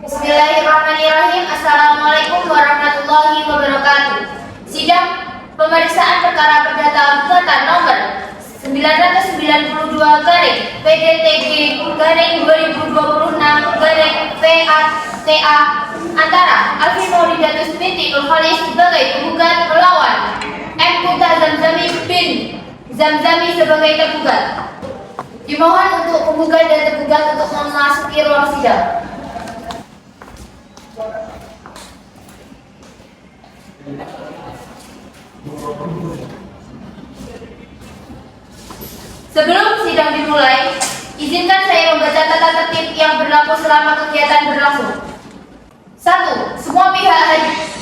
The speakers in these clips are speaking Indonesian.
Bismillahirrahmanirrahim. Assalamualaikum warahmatullahi wabarakatuh. Sidang pemeriksaan perkara perdata gugatan nomor 992 garing PDTG garing 2026 garing PATA antara Alfi Mauridatus binti Nur Khalis sebagai penggugat melawan M. Kunta Zamzami bin Zamzami sebagai tergugat. Dimohon untuk penggugat dan tergugat untuk memasuki ruang sidang. Sebelum sidang dimulai, izinkan saya membaca tata tertib yang berlaku selama kegiatan berlangsung. 1. Semua pihak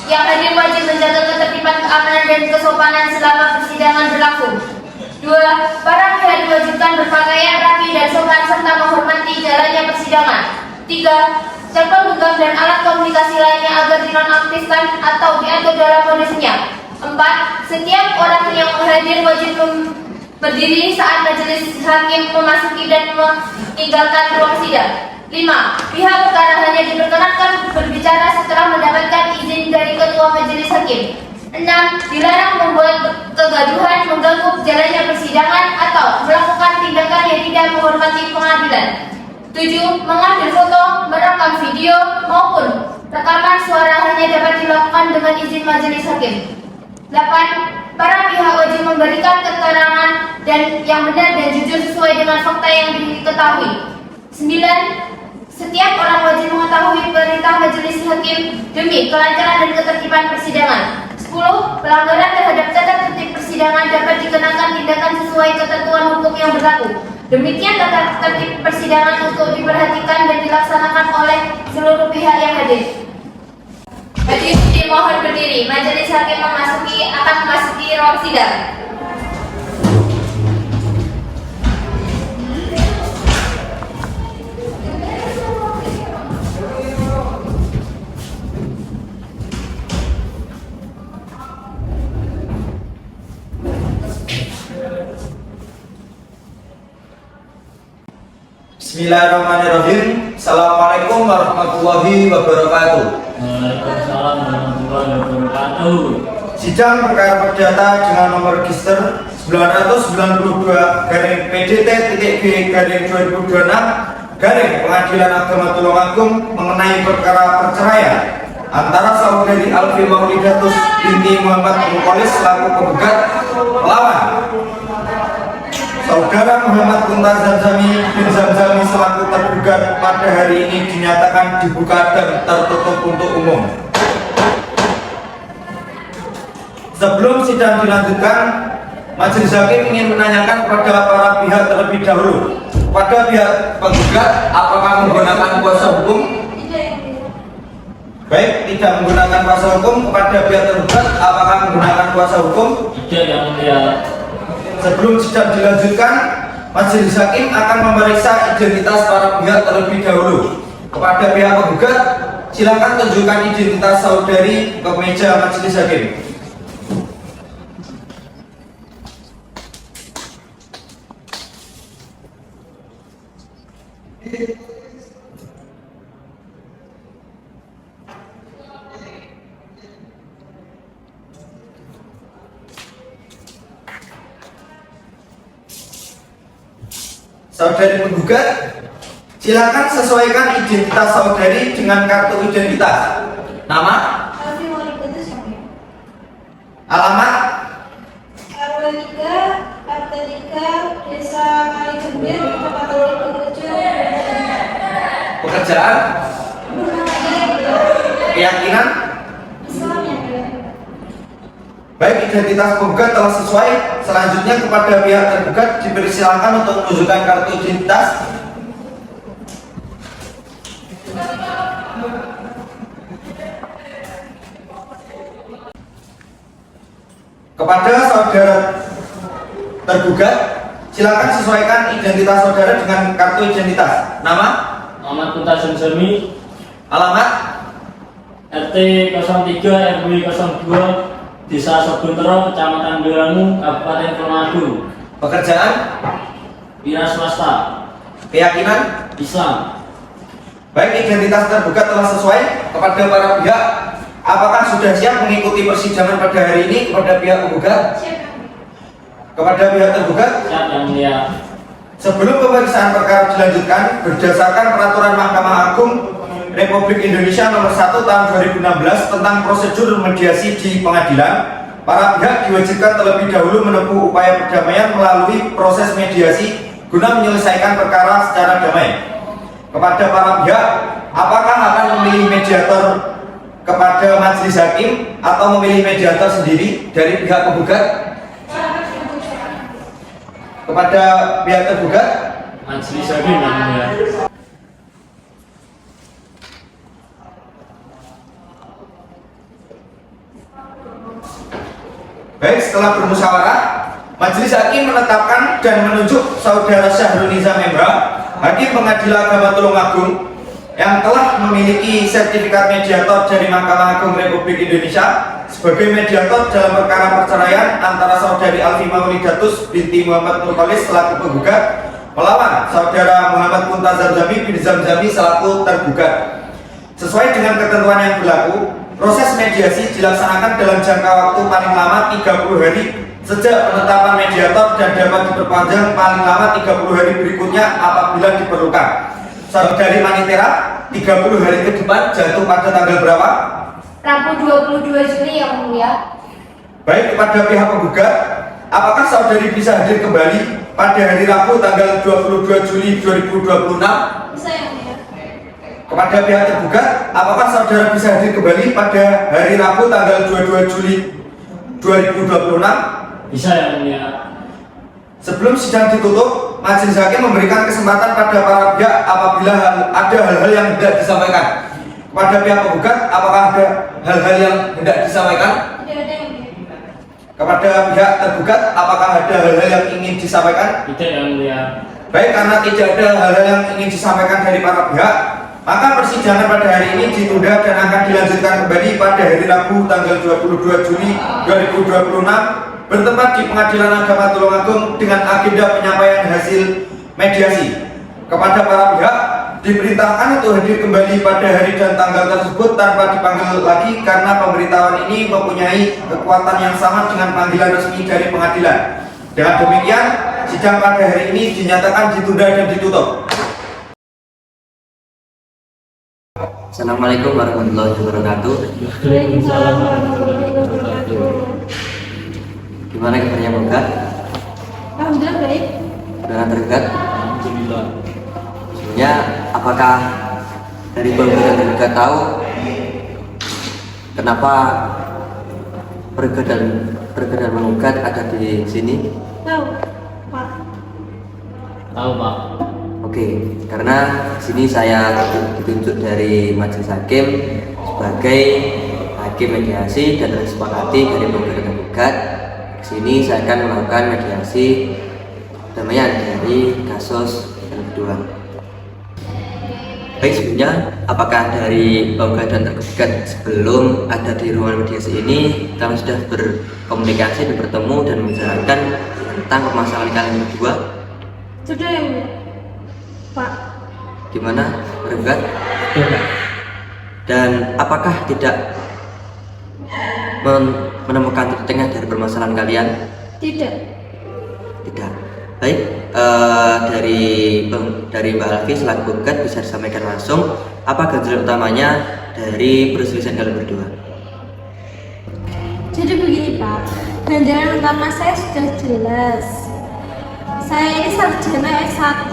yang hadir wajib menjaga ketertiban, keamanan, dan kesopanan selama persidangan berlangsung. 2. Para pihak diwajibkan berpakaian rapi dan sopan serta menghormati jalannya persidangan. 3. Telepon genggam dan alat komunikasi lainnya agar dinonaktifkan atau diatur dalam kondisinya. 4. Setiap orang yang hadir wajib berdiri saat majelis hakim memasuki dan meninggalkan ruang sidang. 5. Pihak perkara hanya diperkenankan berbicara setelah mendapatkan izin dari ketua majelis hakim. 6. Dilarang membuat kegaduhan, mengganggu jalannya persidangan atau melakukan tindakan yang tidak menghormati pengadilan. 7. Mengambil foto, merekam video maupun rekaman suara hanya dapat dilakukan dengan izin majelis hakim. 8. Para pihak wajib memberikan keterangan dan yang benar dan jujur sesuai dengan fakta yang diketahui. 9. Setiap orang wajib mengetahui perintah majelis hakim demi kelancaran dan ketertiban persidangan. 10. Pelanggaran terhadap tata tertib persidangan dapat dikenakan tindakan sesuai ketentuan hukum yang berlaku. Demikian tata tertib persidangan untuk diperhatikan dan dilaksanakan oleh seluruh pihak yang hadir. Hadirin dimohon berdiri. Majelis hakim akan memasuki ruang sidang. Bismillahirrahmanirrahim. Assalamualaikum warahmatullahi wabarakatuh. Waalaikumsalam warahmatullahi wabarakatuh. Sidang perkara perdata dengan nomor register 992 garing PDT.G garing 2026 garing Pengadilan Agama Tulungagung mengenai perkara perceraian antara saudari Alfi Mauridatus binti Muhammad Nur Khalis selaku penggugat melawan Saudara Muhammad Kunta Zamzami bin Zamzami selaku tergugat pada hari ini dinyatakan dibuka dan tertutup untuk umum. Sebelum sidang dilanjutkan, majelis hakim ingin menanyakan kepada para pihak terlebih dahulu. Pada pihak penggugat, apakah menggunakan kuasa hukum? Baik, tidak menggunakan kuasa hukum. Kepada pihak tergugat, apakah menggunakan kuasa hukum? Tidak, yang mulia. Sebelum sidang dilanjutkan, majelis hakim akan memeriksa identitas para pihak terlebih dahulu. Kepada pihak penggugat, silakan tunjukkan identitas saudari ke meja majelis hakim. Saudari penggugat, silakan sesuaikan identitas saudari dengan kartu identitas. Nama, Alfi Mauridatus siapa? alamat, RW 3, RT 3, Desa Kaligembir, Kecamatan Kecil, pekerjaan, keyakinan. Islam ya. Baik, identitas penggugat telah sesuai. Selanjutnya kepada pihak tergugat dipersilakan untuk menunjukkan kartu identitas. Kepada saudara tergugat, silakan sesuaikan identitas saudara dengan kartu identitas. Nama, Muhammad Kunta Zamzami, alamat, RT 03 RW 02 Desa Sobuntero, Kecamatan Gerangu, Kabupaten Tulungagung. pekerjaan, Wira swasta, keyakinan. Islam. Baik, identitas tergugat telah sesuai. Kepada para pihak, apakah sudah siap mengikuti persidangan pada hari ini kepada pihak penggugat? Kepada pihak tergugat? Siap Yang Mulia. Sebelum pemeriksaan perkara dilanjutkan, berdasarkan Peraturan Mahkamah Agung Republik Indonesia Nomor 1 Tahun 2016 tentang prosedur mediasi di pengadilan, para pihak diwajibkan terlebih dahulu menempuh upaya perdamaian melalui proses mediasi guna menyelesaikan perkara secara damai. Kepada para pihak, apakah akan memilih mediator kepada majelis hakim atau memilih mediator sendiri dari pihak penggugat? Kepada pihak tergugat, Majelis Hakim Yang Mulia. baik, setelah bermusyawarah, majelis hakim menetapkan dan menunjuk Saudara Syahrul Nizam Emrah, Hakim Pengadilan Agama Tulungagung, yang telah memiliki sertifikat mediator dari Mahkamah Agung Republik Indonesia sebagai mediator dalam perkara perceraian antara Saudari Alfi Maulidatus binti Muhammad Nurkolis selaku penggugat melawan Saudara Muhammad Muntazam Zami bin Zamzami selaku tergugat. Sesuai dengan ketentuan yang berlaku, proses mediasi dilaksanakan dalam jangka waktu paling lama 30 hari sejak penetapan mediator dan dapat diperpanjang paling lama 30 hari berikutnya apabila diperlukan. Saudari Manitera, 30 hari ke depan jatuh pada tanggal berapa? Rabu 22 Juli Yang Mulia. Baik, kepada pihak penggugat, apakah saudari bisa hadir kembali pada hari Rabu tanggal 22 Juli 2026? Bisa Yang Mulia. Kepada pihak tergugat, apakah saudara bisa hadir kembali pada hari Rabu tanggal 22 Juli 2026? Bisa Yang Mulia. Sebelum sidang ditutup, majelis hakim memberikan kesempatan pada para pihak apabila ada hal-hal yang hendak disampaikan. Kepada pihak penggugat, apakah ada hal-hal yang hendak disampaikan? Tidak ada Yang Mulia. Kepada pihak tergugat, apakah ada hal-hal yang ingin disampaikan? Tidak Yang Mulia. Baik, karena tidak ada hal-hal yang ingin disampaikan dari para pihak, maka persidangan pada hari ini ditunda dan akan dilanjutkan kembali pada hari Rabu tanggal 22 Juli 2026 bertempat di Pengadilan Agama Tulungagung dengan agenda penyampaian hasil mediasi. Kepada para pihak, diperintahkan untuk hadir kembali pada hari dan tanggal tersebut tanpa dipanggil lagi karena pemberitahuan ini mempunyai kekuatan yang sama dengan panggilan resmi dari pengadilan. Dengan demikian, sidang pada hari ini dinyatakan ditunda dan ditutup. Assalamualaikum warahmatullahi wabarakatuh. Waalaikumsalam warahmatullahi wabarakatuh. Gimana kabarnya penggugat? Alhamdulillah baik. Dengan tergugat? Alhamdulillah. Sebenarnya apakah dari penggugat dan tergugat tahu kenapa pergugat dan penggugat ada di sini? Tahu, Pak. Tahu Pak. Oke, karena di sini saya ditunjuk dari majelis hakim sebagai hakim mediasi dan disepakati dari penggugat dan tergugat. Di sini saya akan melakukan mediasi perdamaian dari kasus yang kedua. Baik, sebelumnya apakah dari penggugat dan tergugat sebelum ada di ruangan mediasi ini kalian sudah berkomunikasi, bertemu dan membicarakan tentang permasalahan kalian yang kedua? Sudah Yang Mulia. Pak. Gimana, tergugat? Sudah Pak. Dan apakah tidak menemukan titik tengah dari permasalahan kalian? Tidak. Tidak. Baik, dari Mbak Alfi selaku penggugat bisa disampaikan langsung apa ganjalan utamanya dari perselisihan kalian berdua? Jadi begini Pak, ganjalan utama saya sudah jelas. Saya ini sarjana S1.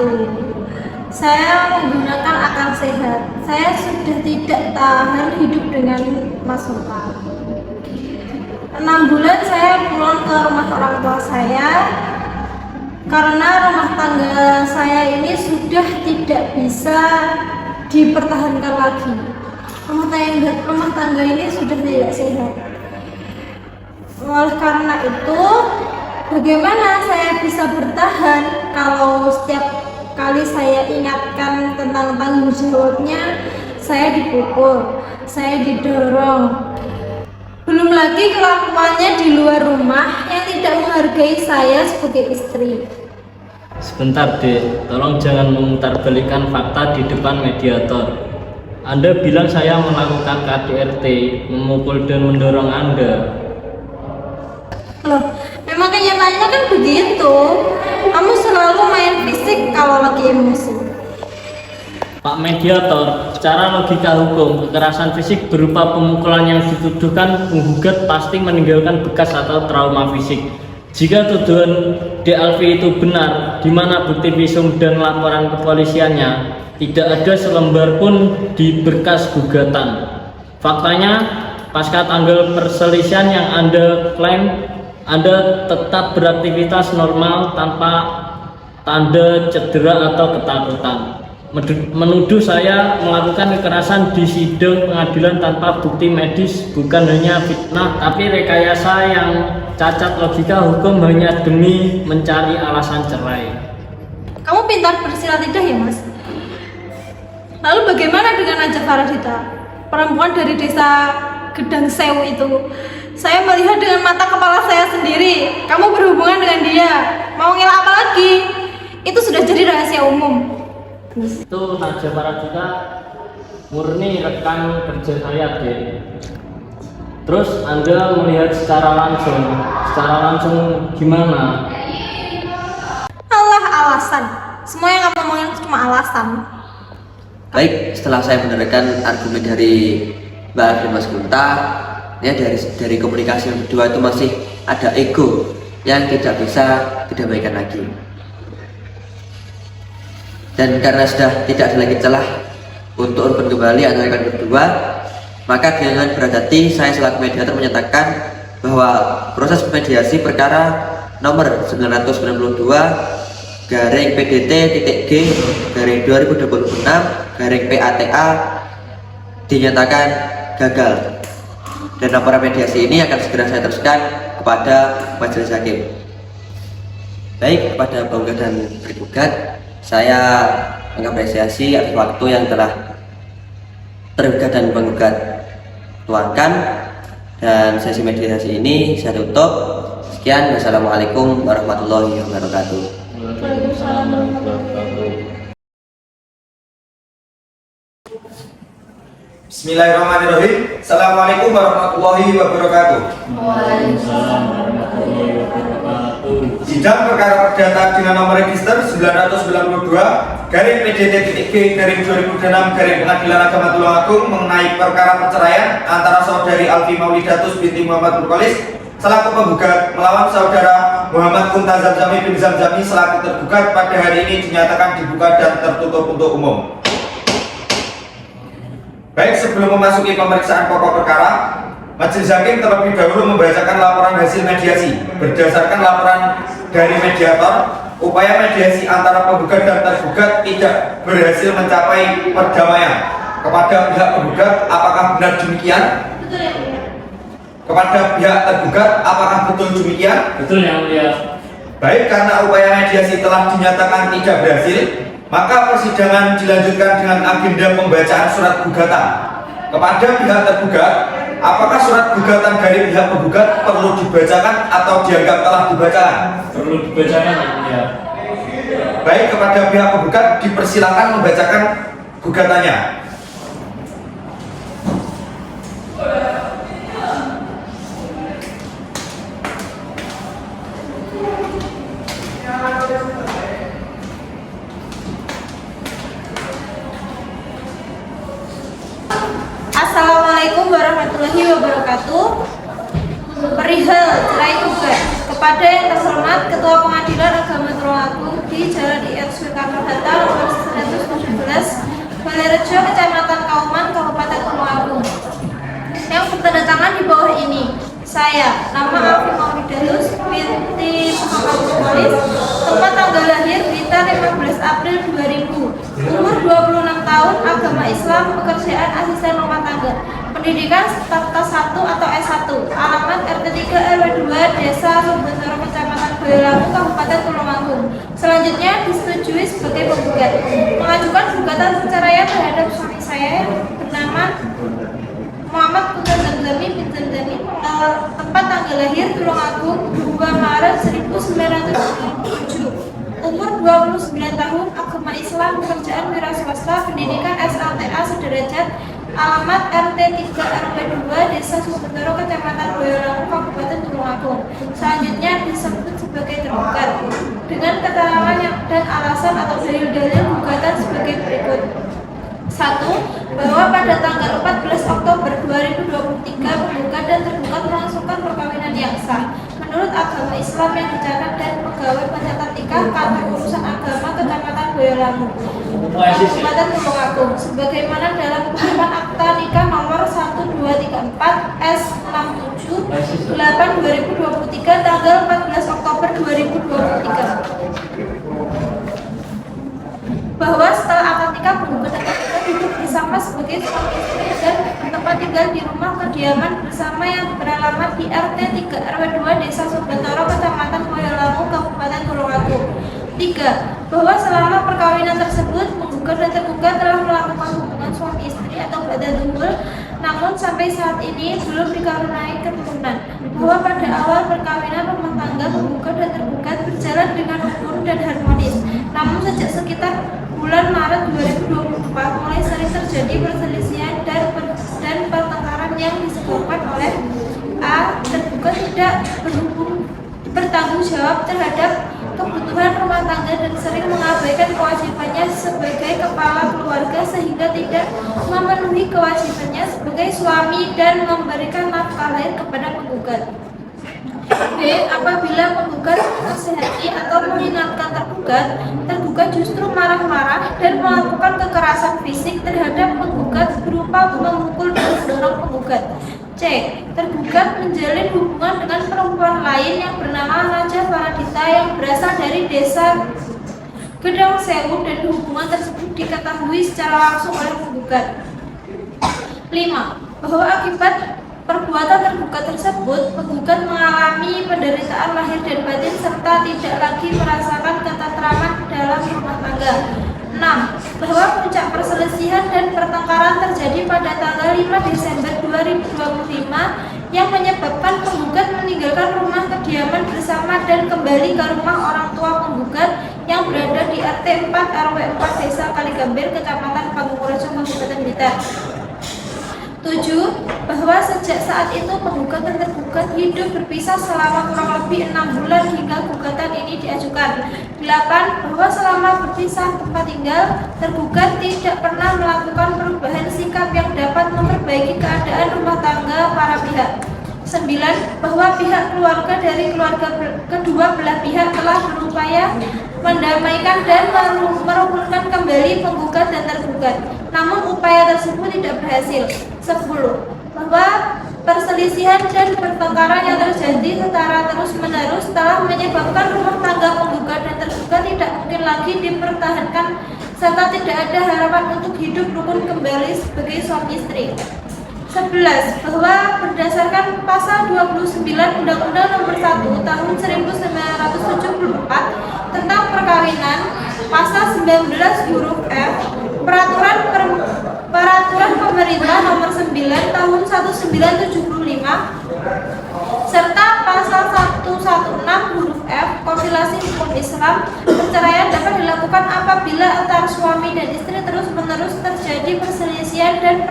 Saya menggunakan akal sehat. Saya sudah tidak tahan hidup dengan masukan. 6 bulan saya pulang ke rumah orang tua saya karena rumah tangga saya ini sudah tidak bisa dipertahankan lagi. Rumah tangga ini sudah tidak sehat. Oleh karena itu, bagaimana saya bisa bertahan kalau setiap kali saya ingatkan tentang tanggung jawabnya, saya dipukul, saya didorong. Belum lagi kelakuannya di luar rumah yang tidak menghargai saya sebagai istri. Sebentar Dek, tolong jangan memutarbalikkan fakta di depan mediator. Anda bilang saya melakukan KDRT, memukul dan mendorong Anda. Loh, memang kenyataannya kan begitu. Kamu selalu main fisik kalau lagi emosi. Pak Mediator, secara logika hukum, kekerasan fisik berupa pemukulan yang dituduhkan penggugat pasti meninggalkan bekas atau trauma fisik. Jika tuduhan DLV itu benar, di mana bukti visum dan laporan kepolisiannya tidak ada selembar pun di berkas gugatan. Faktanya, pasca tanggal perselisihan yang Anda klaim, Anda tetap beraktivitas normal tanpa tanda cedera atau ketakutan. Menuduh saya melakukan kekerasan di sidang pengadilan tanpa bukti medis bukan hanya fitnah, tapi rekayasa yang cacat logika hukum hanya demi mencari alasan cerai. Kamu pintar bersilat lidah ya, Mas? Lalu bagaimana dengan Najwa Faradita, perempuan dari desa Gedang Sewu itu? Saya melihat dengan mata kepala saya sendiri. Kamu berhubungan dengan dia. Mau ngelak apa lagi? Itu sudah jadi rahasia umum. Itu Najwa Faradita murni rekan kerja saya, Dek. Terus Anda melihat secara langsung gimana? Allah, alasan. Semua yang kamu omongin cuma alasan. Baik, setelah saya mendengarkan argumen dari Mbak Afri Mas Gunta, ya dari komunikasi yang kedua itu masih ada ego yang tidak bisa didamaikan lagi. Dan karena sudah tidak ada lagi celah untuk urban kembali antara rekan berdua, maka dengan berat hati saya selaku mediator menyatakan bahwa proses mediasi perkara nomor 992 garing PDT.G garing 2026 garing PATA dinyatakan gagal, dan laporan mediasi ini akan segera saya teruskan kepada majelis hakim. Baik, kepada penggugat dan tergugat, saya mengapresiasi atas waktu yang telah tergugat dan penggugat tuangkan, dan sesi mediasi ini saya tutup. Sekian, wassalamualaikum warahmatullahi wabarakatuh. Waalaikumsalam warahmatullahi wabarakatuh. Bismillahirrahmanirrahim. Assalamualaikum warahmatullahi wabarakatuh. Waalaikumsalam warahmatullahi wabarakatuh. Sidang perkara perdata dengan nomor register 992 garing PDT.G garing 2006 garing Pengadilan Agama Tulungagung mengenai perkara perceraian antara saudari Alfi Maulidatus binti Muhammad Nurkolis selaku penggugat melawan saudara Muhammad Kunta Zamzami bin Zamzami selaku tergugat pada hari ini dinyatakan dibuka dan tertutup untuk umum. Baik, sebelum memasuki pemeriksaan pokok perkara, majelis hakim terlebih dahulu membacakan laporan hasil mediasi. Berdasarkan laporan dari mediator, upaya mediasi antara penggugat dan tergugat tidak berhasil mencapai perdamaian. Kepada pihak penggugat, apakah benar demikian? Kepada pihak tergugat, apakah betul demikian? Betul yang mulia. Baik, karena upaya mediasi telah dinyatakan tidak berhasil, maka persidangan dilanjutkan dengan agenda pembacaan surat gugatan. Kepada pihak tergugat, apakah surat gugatan dari pihak penggugat perlu dibacakan atau dianggap telah dibacakan? Perlu dibacakan yang mulia. Baik, kepada pihak penggugat dipersilakan membacakan gugatannya. Assalamualaikum warahmatullahi wabarakatuh. Perihal cerai gugat kepada yang terhormat Ketua Pengadilan Agama Tulungagung di Jalan IR Soekarno-Hatta nomor 117 Balairejo, Kecamatan Kauman, Kabupaten Tulungagung, yang bertanda tangan di bawah ini. Saya, nama Alfi Maulidatus binti Muhammad Nurkolis, tempat tanggal lahir Blitar 15 April 2000, umur 26 tahun, agama Islam, pekerjaan asisten rumah tangga, pendidikan staf kelas 1 atau S1, alamat RT 3 RW 2 Desa Sumbasaro, Kecamatan Boyolali, Kabupaten Tulungagung. Selanjutnya disetujui sebagai penggugat, mengajukan gugatan perceraian terhadap suami saya yang bernama Muhammad Kunta Zamzami bin Zamzami, tempat tanggal lahir Tulungagung 2 Maret 1997, umur 29 tahun, agama Islam, pekerjaan wira swasta, pendidikan SLTA sederajat, alamat RT 3 RW 2 Desa Subendoro, Kecamatan Boyolali, Kabupaten Tulungagung. Selanjutnya disebut sebagai tergugat dengan keterangan dan alasan atau dalil-dalil gugatan sebagai berikut. 1. Bahwa pada tanggal 14 Oktober 2023 penggugat dan tergugat melangsungkan perkawinan yang sah menurut agama Islam yang dicatat dan pegawai pencatat nikah kantor urusan agama Kecamatan Boyolali, Kabupaten Tulungagung, sebagaimana dalam kutipan akta nikah nomor 1234 S67 8 2023 tanggal 14 Oktober 2023. Bahwa setelah akad nikah penggugat dan tergugat hidup bersama sebagai suami istri dan bertempat tinggal di rumah kediaman bersama yang beralamat di RT 3 RW 2 Desa Subendoro, Kecamatan Boyolali, Kabupaten Tulungagung. 3. Bahwa selama perkawinan tersebut penggugat dan tergugat telah melakukan hubungan suami istri atau badan tumbul, namun sampai saat ini belum dikaruniai keturunan. Bahwa pada awal perkawinan rumah tangga penggugat dan tergugat berjalan dengan rukun dan harmonis, namun sejak sekitar bulan Maret 2024 mulai sering terjadi perselisihan dan pertengkaran yang disebabkan oleh A. Tergugat tidak bertanggung jawab terhadap kebutuhan rumah tangga dan sering mengabaikan kewajibannya sebagai kepala keluarga sehingga tidak memenuhi kewajibannya sebagai suami dan memberikan nafkah lahir kepada penggugat. B. Apabila penggugat menasihati atau mengingatkan tergugat justru marah-marah dan melakukan kekerasan fisik terhadap penggugat berupa memukul dan mendorong penggugat. C. Tergugat menjalin hubungan dengan perempuan lain yang bernama Raja Faradita yang berasal dari desa Gedong Sewu dan hubungan tersebut diketahui secara langsung oleh penggugat. 5. Bahwa akibat perbuatan tergugat tersebut, penggugat mengalami penderitaan lahir dan batin serta tidak lagi merasakan ketentraman dalam rumah tangga. 6. Bahwa puncak perselisihan dan pertengkaran terjadi pada tanggal 5 Desember 2025 yang menyebabkan penggugat meninggalkan rumah kediaman bersama dan kembali ke rumah orang tua penggugat yang berada di RT 4 RW 4 Desa Kaligambir, Kecamatan Pangurajo, Kabupaten Blitar. 7. Bahwa sejak saat itu penggugat dan tergugat hidup berpisah selama kurang lebih 6 bulan hingga gugatan ini diajukan. 8. Bahwa selama berpisah tempat tinggal, tergugat tidak pernah melakukan perubahan sikap yang dapat memperbaiki keadaan rumah tangga para pihak. 9. Bahwa pihak keluarga dari keluarga kedua belah pihak telah berupaya mendamaikan dan merukunkan kembali penggugat dan tergugat, namun upaya tersebut tidak berhasil. 10. Bahwa perselisihan dan pertengkaran yang terjadi secara terus-menerus telah menyebabkan rumah tangga penggugat dan tergugat tidak mungkin lagi dipertahankan serta tidak ada harapan untuk hidup rukun kembali sebagai suami istri. 11. Bahwa berdasarkan pasal 29 Undang-Undang Nomor 1 Tahun 1974 tentang perkawinan, pasal 19 huruf F, Peraturan Pemerintah Nomor 9 Tahun 1975 serta pasal 116 huruf F Kompilasi Hukum Islam, perceraian dapat dilakukan apabila antara suami dan istri terus-menerus terjadi perselisihan dan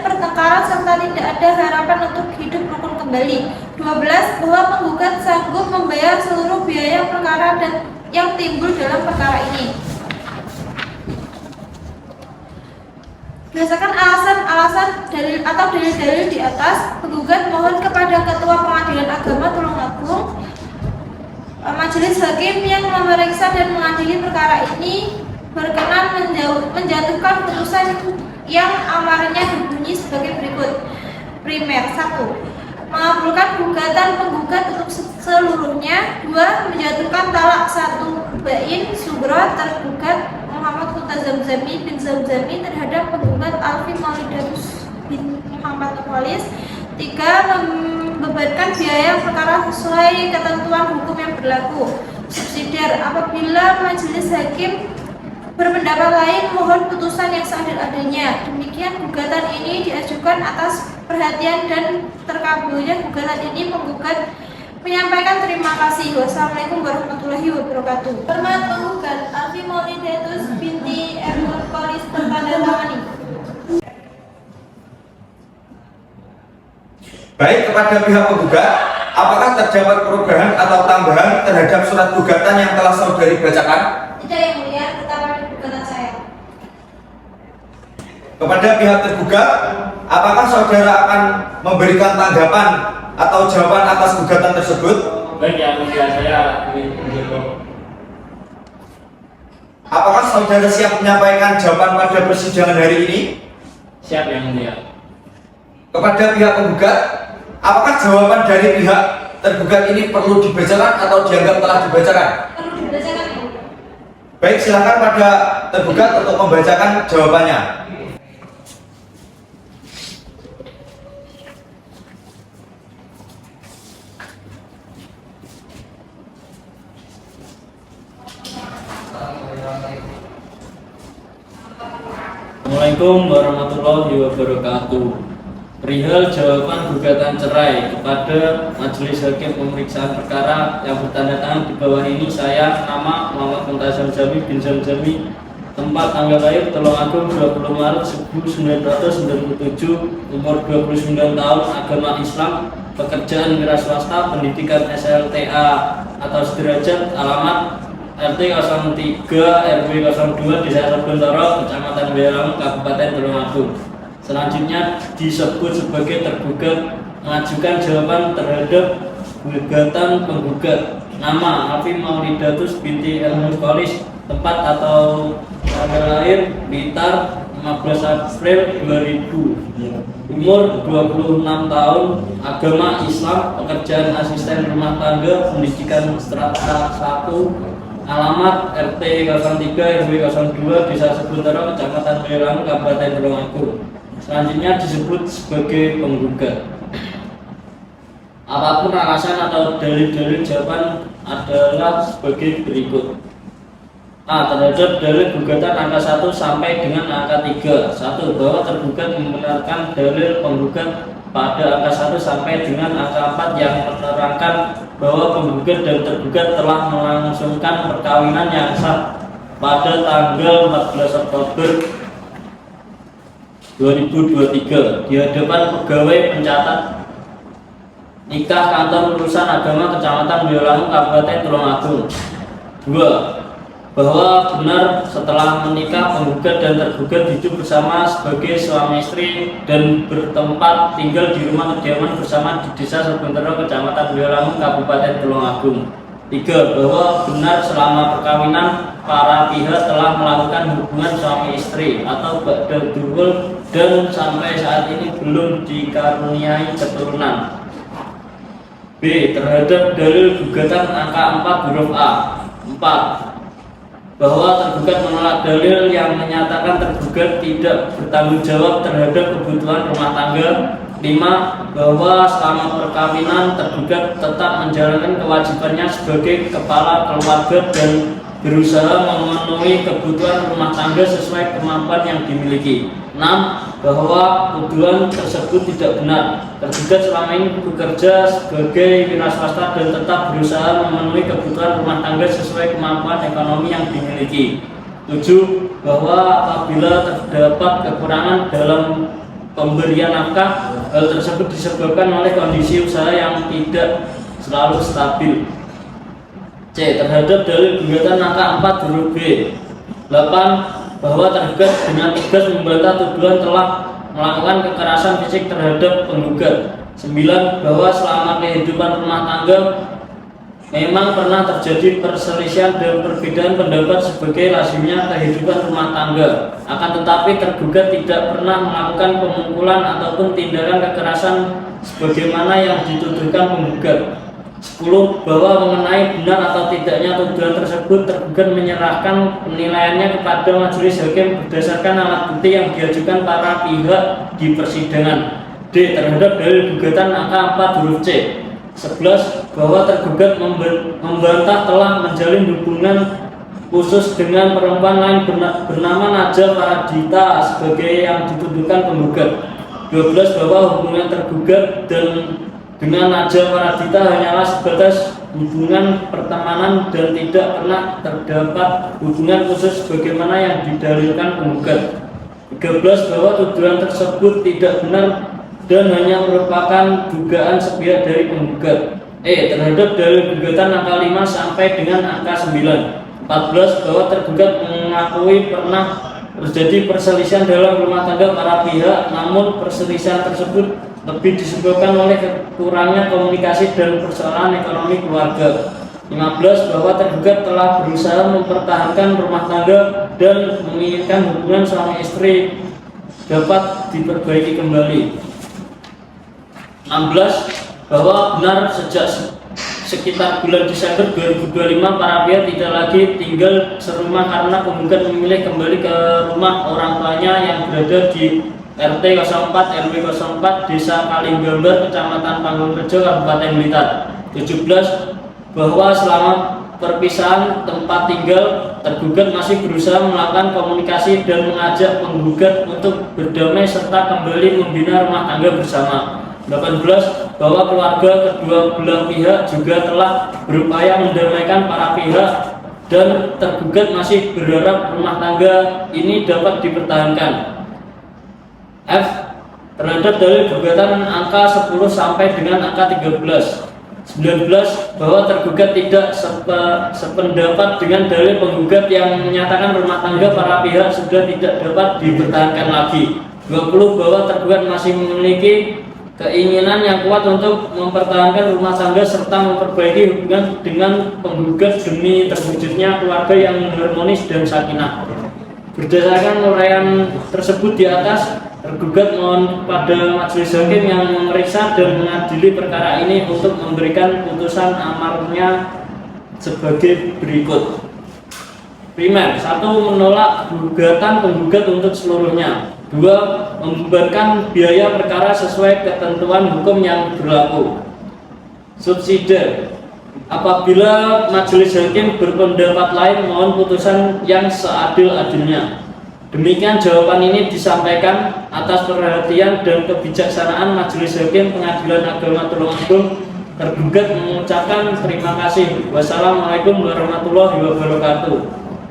pertengkaran serta tidak ada harapan untuk hidup rukun kembali. 12. Bahwa penggugat sanggup membayar seluruh biaya perkara dan yang timbul dalam perkara ini. Berdasarkan alasan-alasan dalil atau dalil-dalil di atas, penggugat mohon kepada Ketua Pengadilan Agama Tulungagung, Majelis Hakim yang memeriksa dan mengadili perkara ini berkenan menjatuhkan putusan yang amarnya berbunyi sebagai berikut. Primer. 1. Mengabulkan gugatan penggugat untuk seluruhnya. 2. Menjatuhkan talak 1 bain sugro tergugat Muhammad Kuta Zamzami bin Zamzami terhadap penggugat Alfi Maulidatus bin Muhammad Walis. 3. Membebankan biaya perkara sesuai ketentuan hukum yang berlaku. Subsidiar. Apabila majelis hakim berpendapat lain, mohon putusan yang seadil-adilnya. Demikian gugatan ini diajukan atas perhatian dan terkabulnya gugatan ini, penggugat menyampaikan terima kasih. Wassalamualaikum warahmatullahi wabarakatuh. Hormat penggugat Alfi Maulidatus binti Ermur Kolis bertandatangani. Baik, kepada pihak penggugat, apakah terdapat perubahan atau tambahan terhadap surat gugatan yang telah saudari bacakan? Tidak yang mulia, tetap ada gugatan saya. Kepada pihak tergugat, apakah saudara akan memberikan tanggapan atau jawaban atas gugatan tersebut? Baik yang mulia, saya ingin menjawab. Apakah saudara siap menyampaikan jawaban pada persidangan hari ini? Siap yang mulia. Kepada pihak penggugat, apakah jawaban dari pihak tergugat ini perlu dibacakan atau dianggap telah dibacakan? Perlu dibacakan ya? Baik, silakan pada tergugat untuk membacakan jawabannya. Assalamualaikum warahmatullahi wabarakatuh. Perihal jawaban gugatan cerai kepada Majelis Hakim Pemeriksaan Perkara yang bertanda tangan di bawah ini, saya nama Muhammad Muntasim Jami bin Jamjami, tempat tanggal lahir Tulungagung 20 Maret 1997, umur 29 tahun, agama Islam, pekerjaan wira swasta, pendidikan SLTA atau sederajat, alamat RT 03 RW 02 Desa Rebentoro, Kecamatan Belang, Kabupaten Tulungagung. Selanjutnya disebut sebagai tergugat mengajukan jawaban terhadap gugatan penggugat. Nama Alfi Maulidatus binti Ermur Kolis, tempat atau tanggal lahir Blitar 15 April 2000, umur 26 tahun, agama Islam, pekerjaan asisten rumah tangga, pendidikan strata 1, alamat RT 03 RW 02 Desa Sebentaro, Kecamatan Belang, Kabupaten Tulungagung. Selanjutnya disebut sebagai penggugat. Apapun alasan atau dalil-dalil jawaban adalah sebagai berikut. A. Terhadap dalil gugatan angka 1 sampai dengan angka 3. 1. Bahwa tergugat membenarkan dalil penggugat pada angka 1 sampai dengan angka 4 yang menerangkan bahwa penggugat dan tergugat telah melangsungkan perkawinan yang sah pada tanggal 14 Oktober 2023 di hadapan pegawai pencatat nikah Kantor Urusan Agama Kecamatan Boyolangu, Kabupaten Tulungagung. 2. Bahwa benar setelah menikah penggugat dan tergugat hidup bersama sebagai suami istri dan bertempat tinggal di rumah kediaman bersama di Desa Sebentero, Kecamatan Boyolangu, Kabupaten Tulungagung. 3. Bahwa benar selama perkawinan para pihak telah melakukan hubungan suami istri atau ba'da duwul dan sampai saat ini belum dikaruniai keturunan. B. Terhadap dalil gugatan angka 4 huruf A. 4. Bahwa tergugat menolak dalil yang menyatakan tergugat tidak bertanggung jawab terhadap kebutuhan rumah tangga. 5. Bahwa selama perkawinan tergugat tetap menjalankan kewajibannya sebagai kepala keluarga dan berusaha memenuhi kebutuhan rumah tangga sesuai kemampuan yang dimiliki. 6. Bahwa tuduhan tersebut tidak benar. Tergugat selama ini bekerja sebagai wira swasta dan tetap berusaha memenuhi kebutuhan rumah tangga sesuai kemampuan ekonomi yang dimiliki. 7. Bahwa apabila terdapat kekurangan dalam pemberian nafkah, hal tersebut disebabkan oleh kondisi usaha yang tidak selalu stabil. C. Terhadap dalil gugatan angka 4 huruf B. 8. Bahwa tergugat dengan tegas membantah tuduhan telah melakukan kekerasan fisik terhadap penggugat. 9. Bahwa selama kehidupan rumah tangga memang pernah terjadi perselisihan dan perbedaan pendapat sebagai lazimnya kehidupan rumah tangga. Akan tetapi tergugat tidak pernah melakukan pemukulan ataupun tindakan kekerasan sebagaimana yang dituduhkan penggugat. 10. Bahwa mengenai benar atau tidaknya tuduhan tersebut, tergugat menyerahkan penilaiannya kepada majelis hakim berdasarkan alat bukti yang diajukan para pihak di persidangan. D. Terhadap dalil gugatan angka 4 huruf C. 11. Bahwa tergugat membantah telah menjalin hubungan khusus dengan perempuan lain bernama Najah Faradita sebagai yang dituduhkan penggugat. 12. Bahwa hubungan tergugat dan dengan Najwa Pradita hanyalah sebatas hubungan pertemanan dan tidak pernah terdapat hubungan khusus sebagaimana yang didalilkan penggugat. 13. Bahwa tuduhan tersebut tidak benar dan hanya merupakan dugaan sepihak dari penggugat. Terhadap dalil gugatan angka 5 sampai dengan angka 9. 14. Bahwa tergugat mengakui pernah terjadi perselisihan dalam rumah tangga para pihak, namun perselisihan tersebut lebih disebabkan oleh kurangnya komunikasi dan persoalan ekonomi keluarga. 15. Bahwa tergugat telah berusaha mempertahankan rumah tangga dan menginginkan hubungan suami istri dapat diperbaiki kembali. 16. Bahwa benar sejak sekitar bulan Desember 2025 para pihak tidak lagi tinggal serumah karena penggugat memilih kembali ke rumah orang tuanya yang berada di RT 04 RW 04 Desa Kalinggambar Kecamatan Panggung-Rejo Kabupaten Blitar. 17. Bahwa selama perpisahan tempat tinggal tergugat masih berusaha melakukan komunikasi dan mengajak penggugat untuk berdamai serta kembali membina rumah tangga bersama. 18. Bahwa keluarga kedua belah pihak juga telah berupaya mendamaikan para pihak dan tergugat masih berharap rumah tangga ini dapat dipertahankan. F. Terhadap dalil gugatan angka 10 sampai dengan angka 13. 19. Bahwa tergugat tidak sependapat dengan dalil penggugat yang menyatakan rumah tangga para pihak sudah tidak dapat dipertahankan lagi. 20. Bahwa tergugat masih memiliki keinginan yang kuat untuk mempertahankan rumah tangga serta memperbaiki hubungan dengan penggugat demi terwujudnya keluarga yang harmonis dan sakinah. Berdasarkan uraian tersebut di atas, tergugat mohon kepada majelis hakim yang memeriksa dan mengadili perkara ini untuk memberikan putusan amarnya sebagai berikut. Primer, 1. Menolak gugatan penggugat untuk seluruhnya. 2. Membebankan biaya perkara sesuai ketentuan hukum yang berlaku. Subsidi. Apabila majelis hakim berpendapat lain, mohon putusan yang seadil-adilnya. Demikian jawaban ini disampaikan atas perhatian dan kebijaksanaan Majelis Hakim Pengadilan Agama Tulungagung. Tergugat mengucapkan terima kasih. Wassalamualaikum warahmatullahi wabarakatuh.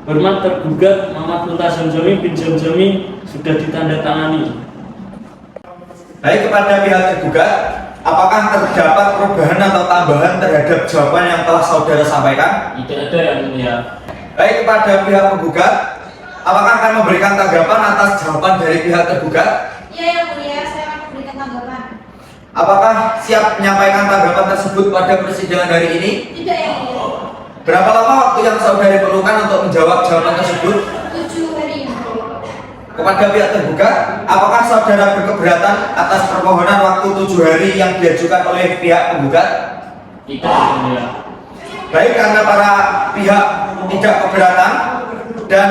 Hormat tergugat Muhammad Muntas Zamzami bin Zamzami sudah ditandatangani. Baik, kepada pihak tergugat, apakah terdapat perubahan atau tambahan terhadap jawaban yang telah saudara sampaikan? Tidak ada yang mulia. Baik, kepada pihak penggugat, apakah akan memberikan tanggapan atas jawaban dari pihak tergugat? Iya yang mulia, saya akan memberikan tanggapan. Apakah siap menyampaikan tanggapan tersebut pada persidangan hari ini? Tidak yang mulia. Berapa lama waktu yang saudari perlukan untuk menjawab jawaban tersebut? 7 hari yang mulia. Kepada pihak tergugat, apakah saudara berkeberatan atas permohonan waktu 7 hari yang diajukan oleh pihak penggugat? Tidak yang mulia. Baik, karena para pihak tidak keberatan dan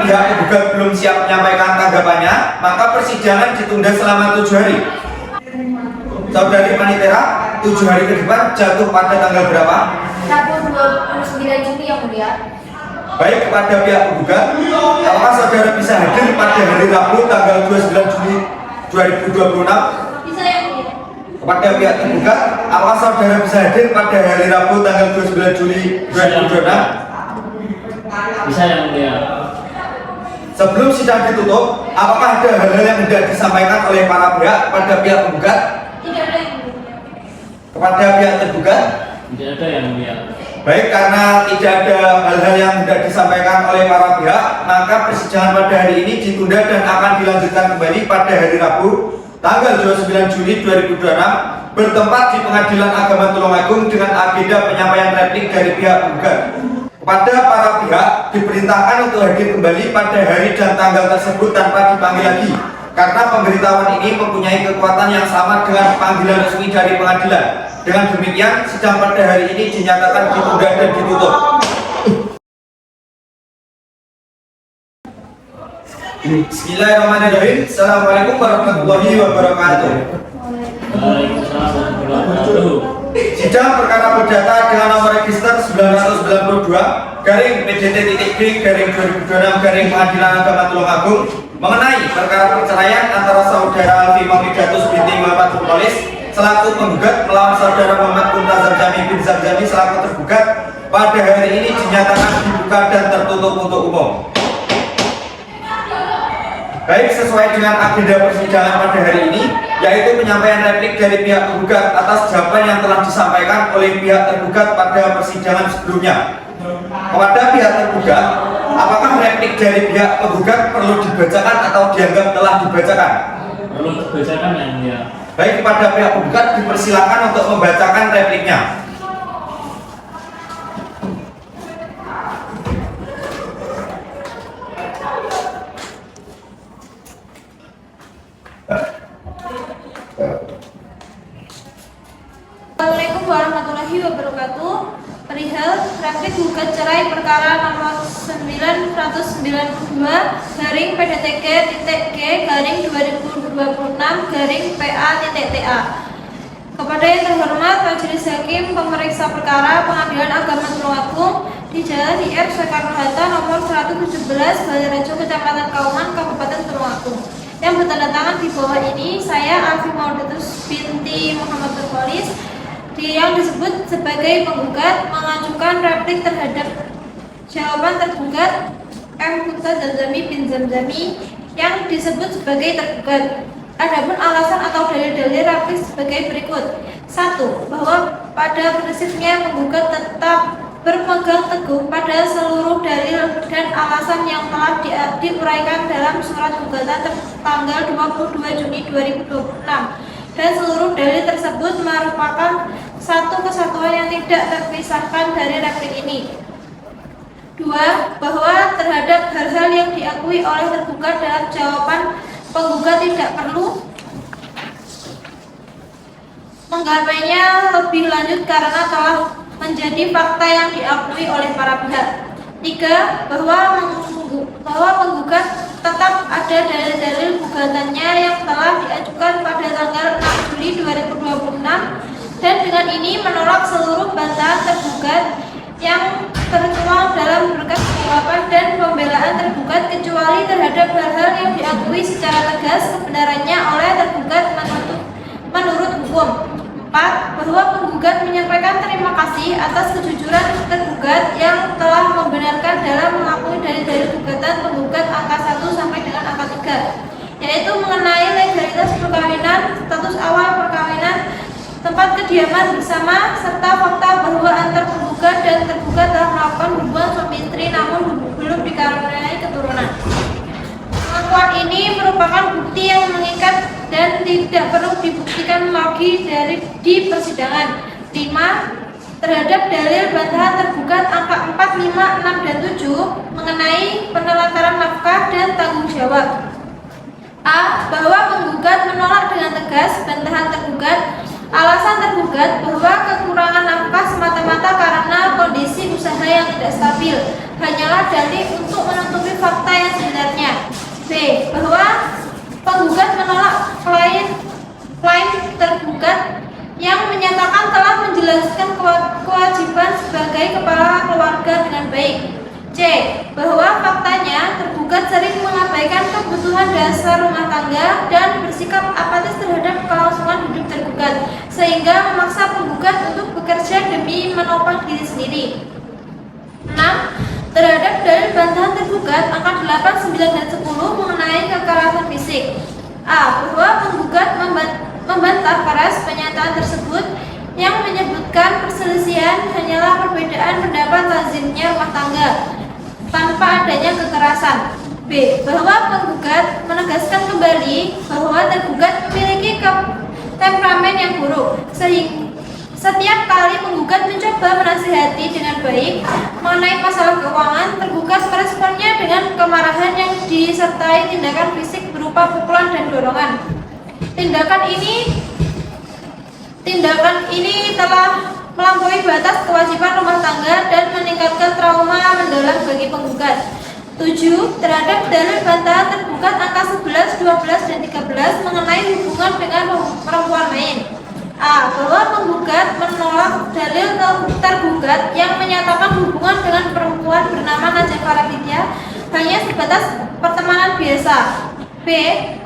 pihak penggugat belum siap menyampaikan tanggapannya, maka persidangan ditunda selama 7 hari. Saudari Panitera, 7 hari ke depan jatuh pada tanggal berapa? Rabu 29 Juli yang mulia. Baik, kepada pihak penggugat, apakah saudara bisa hadir pada hari Rabu tanggal 29 Juli 2026? Bisa yang mulia. Kepada pihak tergugat, apakah saudara bisa hadir pada hari Rabu tanggal 29 Juli 2026? Bisa yang mulia. Sebelum sidang ditutup, apakah ada hal-hal yang tidak disampaikan oleh para pihak pada pihak penggugat? Tidak ada yang mulia. Kepada pihak tergugat? Tidak ada yang mulia. Baik, karena tidak ada hal-hal yang tidak disampaikan oleh para pihak, maka persidangan pada hari ini ditunda dan akan dilanjutkan kembali pada hari Rabu tanggal 29 Juli 2026 bertempat di Pengadilan Agama Tulungagung dengan agenda penyampaian replik dari pihak penggugat. Kepada para pihak diperintahkan untuk hadir kembali pada hari dan tanggal tersebut tanpa dipanggil lagi, karena pemberitahuan ini mempunyai kekuatan yang sama dengan panggilan resmi dari pengadilan. Dengan demikian, sidang pada hari ini dinyatakan ditunda dan ditutup. Bismillahirrahmanirrahim. Assalamualaikum warahmatullahi wabarakatuh. Waalaikumsalam warahmatullahi wabarakatuh. Sidang perkara perdata dengan nomor register 992 garing PJT.B garing 2026 garing Pengadilan Agama Tulungagung mengenai perkara perceraian antara saudara Alfi Maulidatus binti Muhammad Nurholis selaku penggugat melawan saudara Muhammad Muntazam Jami bin Zamzami selaku tergugat pada hari ini dinyatakan dibuka dan tertutup untuk umum. Baik, sesuai dengan agenda persidangan pada hari ini, yaitu penyampaian replik dari pihak penggugat atas jawaban yang telah disampaikan oleh pihak tergugat pada persidangan sebelumnya. Kepada pihak tergugat, apakah replik dari pihak penggugat perlu dibacakan atau dianggap telah dibacakan? Perlu dibacakan yang mulia. Baik, kepada pihak penggugat dipersilakan untuk membacakan repliknya. Assalamualaikum warahmatullahi wabarakatuh. Perihal replik gugat cerai perkara nomor 999-G/2026-PA.TA. Kepada yang terhormat Majelis Hakim Pemeriksa Perkara Pengadilan Agama Tulungagung di Jalan IR Soekarno-Hatta nomor 117 Balairejo Kecamatan Kauman Kabupaten Tulungagung. Yang bertanda tangan di bawah ini saya Alfi Maudatus binti Muhammad Berkolis yang disebut sebagai penggugat mengajukan replik terhadap jawaban tergugat M. Muntazam Jami bin Zamzami yang disebut sebagai tergugat. Adapun alasan atau dalil-dalil replik sebagai berikut. 1. Bahwa pada prinsipnya penggugat tetap berpegang teguh pada seluruh dalil dan alasan yang telah diuraikan dalam surat gugatan tanggal 22 Juni 2026 dan seluruh dalil tersebut merupakan satu kesatuan yang tidak terpisahkan dari replik ini. 2. Bahwa terhadap hal-hal yang diakui oleh tergugat dalam jawaban penggugat tidak perlu menggapainya lebih lanjut karena telah menjadi fakta yang diakui oleh para pihak. 3. Bahwa penggugat tetap ada dalil-dalil gugatannya yang telah diajukan pada tanggal 6 Juli 2026 dan dengan ini menolak seluruh bantahan tergugat yang tertuang dalam berkas jawaban dan pembelaan tergugat kecuali terhadap hal-hal yang diakui secara tegas kebenarannya oleh tergugat menurut hukum. 4. Bahwa penggugat menyampaikan terima kasih atas kejujuran tergugat yang telah membenarkan dalam mengakui dalil-dalil gugatan penggugat angka 1 sampai dengan angka 3, yaitu mengenai legalitas perkawinan, status awal perkawinan, tempat kediaman bersama, serta fakta bahwa antar penggugat dan tergugat telah melakukan hubungan suami istri namun belum dikaruniai keturunan. Pengakuan ini merupakan bukti yang mengikat dan tidak perlu dibuktikan lagi di persidangan. 5. Terhadap dalil bantahan tergugat angka 4, 5, 6, dan 7 mengenai penelantaran nafkah dan tanggung jawab. A. Bahwa penggugat menolak dengan tegas bantahan tergugat. Alasan tergugat bahwa kekurangan nafkah semata-mata karena kondisi usaha yang tidak stabil hanyalah dalih untuk menutupi fakta yang sebenarnya. B. Bahwa penggugat menolak klaim tergugat yang menyatakan telah menjelaskan kewajiban sebagai kepala keluarga dengan baik. C. Bahwa faktanya tergugat sering mengabaikan kebutuhan dasar rumah tangga dan bersikap apatis terhadap kelangsungan hidup tergugat sehingga memaksa penggugat untuk bekerja demi menopang diri sendiri. 6. Terhadap dalil bantahan tergugat angka 8, 9, dan 10 mengenai kekerasan fisik. A. Bahwa penggugat membantah keras pernyataan tersebut yang menyebutkan perselisihan hanyalah perbedaan pendapat lazimnya rumah tangga tanpa adanya kekerasan. B. Bahwa penggugat menegaskan kembali bahwa tergugat memiliki temperamen yang buruk sehingga setiap kali penggugat mencoba menasihati dengan baik mengenai masalah keuangan, tergugat meresponnya dengan kemarahan yang disertai tindakan fisik berupa pukulan dan dorongan. Tindakan ini telah melampaui batas kewajiban rumah tangga dan meningkatkan trauma mendalam bagi penggugat. 7. Terhadap dalil bantahan tergugat angka 11, 12, dan 13 mengenai hubungan dengan perempuan lain. A. Bahwa penggugat menolak dalil tergugat yang menyatakan hubungan dengan perempuan bernama Najafah Raditya hanya sebatas pertemanan biasa. B.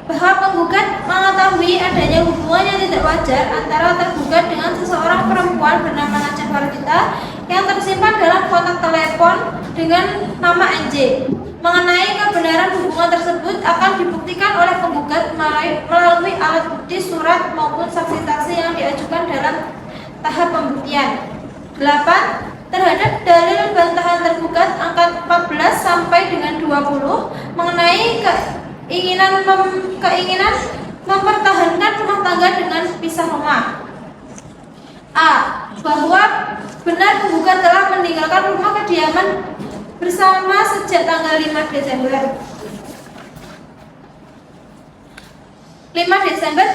bahwa penggugat mengetahui adanya hubungan yang tidak wajar antara tergugat dengan seseorang perempuan bernama Najah Fardita yang tersimpan dalam kontak telepon dengan nama NJ. Mengenai kebenaran hubungan tersebut akan dibuktikan oleh penggugat melalui alat bukti, surat maupun saksi-saksi yang diajukan dalam tahap pembuktian. 8. Terhadap dalil bantahan tergugat angka 14 sampai dengan 20 mengenai keinginan mempertahankan rumah tangga dengan pisah rumah. A. Bahwa benar penggugat telah meninggalkan rumah kediaman bersama sejak tanggal 5 Desember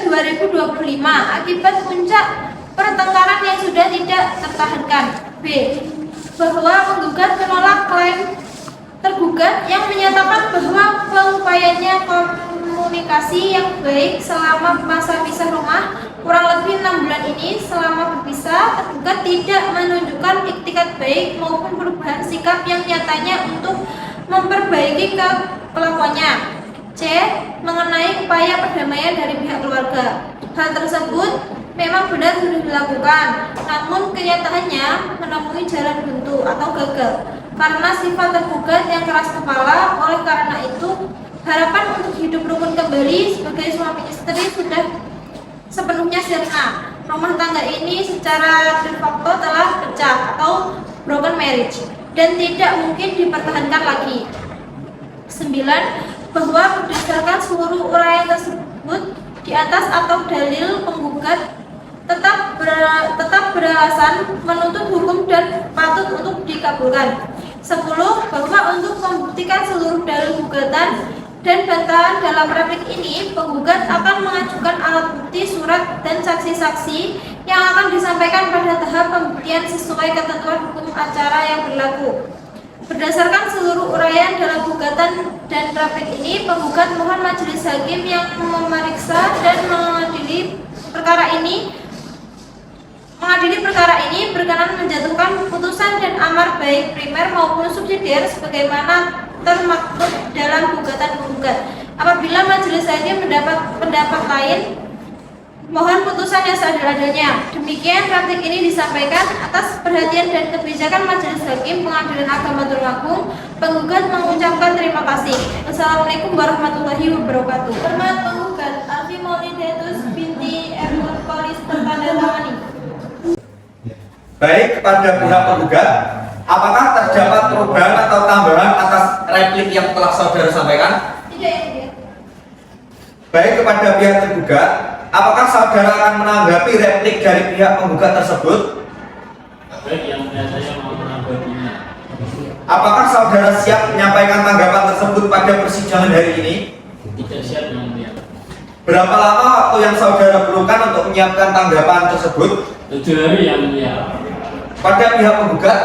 2025 akibat puncak pertengkaran yang sudah tidak tertahankan. B. Bahwa penggugat menolak klaim tergugat yang menyatakan bahwa pengupayanya komunikasi yang baik selama masa pisah rumah kurang lebih 6 bulan ini. Selama berpisah, tergugat tidak menunjukkan iktikat baik maupun perubahan sikap yang nyatanya untuk memperbaiki kelakuannya. C. Mengenai upaya perdamaian dari pihak keluarga, hal tersebut memang benar sudah dilakukan, namun kenyataannya menemui jalan buntu atau gagal karena sifat tergugat yang keras kepala. Oleh karena itu, harapan untuk hidup rukun kembali sebagai suami istri sudah sepenuhnya sirna. Rumah tangga ini secara de facto telah pecah atau broken marriage dan tidak mungkin dipertahankan lagi. 9. Bahwa berdasarkan seluruh uraian tersebut di atas atau dalil, penggugat tetap beralasan menuntut hukum dan patut untuk dikabulkan. 10. Bahwa untuk membuktikan seluruh dalil gugatan dan bantahan dalam replik ini, penggugat akan mengajukan alat bukti, surat, dan saksi-saksi yang akan disampaikan pada tahap pembuktian sesuai ketentuan hukum acara yang berlaku. Berdasarkan seluruh uraian dalam gugatan dan replik ini, penggugat mohon majelis hakim yang memeriksa dan mengadili perkara ini berkenan menjatuhkan putusan dan amar baik primer maupun subsidiar sebagaimana termaktub dalam gugatan penggugat. Apabila majelis hakim mendapat pendapat lain, mohon putusan yang seadil-adilnya. Demikian replik ini disampaikan atas perhatian dan kebijakan Majelis Hakim Pengadilan Agama Tulungagung. Penggugat mengucapkan terima kasih. Wassalamualaikum warahmatullahi wabarakatuh. Hormat penggugat Alfi Maulidatus binti Ermul Kolis tertandatangani. Baik, kepada pihak penggugat, apakah terdapat perubahan atau tambahan atas replik yang telah saudara sampaikan? Tidak, ya, tidak. Baik, kepada pihak tergugat, apakah saudara akan menanggapi replik dari pihak penggugat tersebut? Baik, yang mulia, saya mau menanggapinya. Apakah saudara siap menyampaikan tanggapan tersebut pada persidangan hari ini? Tidak siap, yang mulia. Berapa lama waktu yang saudara perlukan untuk menyiapkan tanggapan tersebut? 7 hari, yang mulia. Pada pihak penggugat,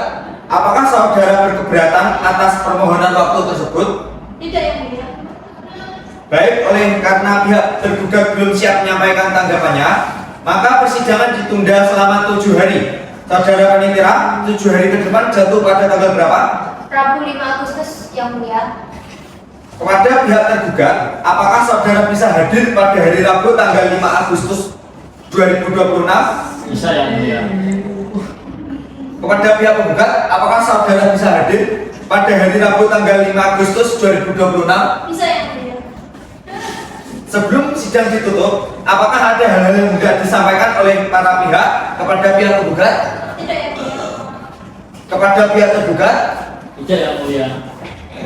apakah saudara berkeberatan atas permohonan waktu tersebut? Tidak, ya, mulia. Baik, oleh karena pihak tergugat belum siap menyampaikan tanggapannya, maka persidangan ditunda selama 7 hari. Saudara Panitera, 7 hari ke depan jatuh pada tanggal berapa? Rabu 5 Agustus, yang mulia. Kepada pihak tergugat, apakah saudara bisa hadir pada hari Rabu tanggal 5 Agustus 2026? Bisa, yang mulia. Kepada pihak penggugat, apakah saudara bisa hadir pada hari Rabu tanggal 5 Agustus 2026? Bisa, ya, mulia. Sebelum sidang ditutup, apakah ada hal-hal yang tidak disampaikan oleh para pihak kepada pihak penggugat? Tidak, ya, mulia. Kepada pihak tergugat? Tidak, yang mulia.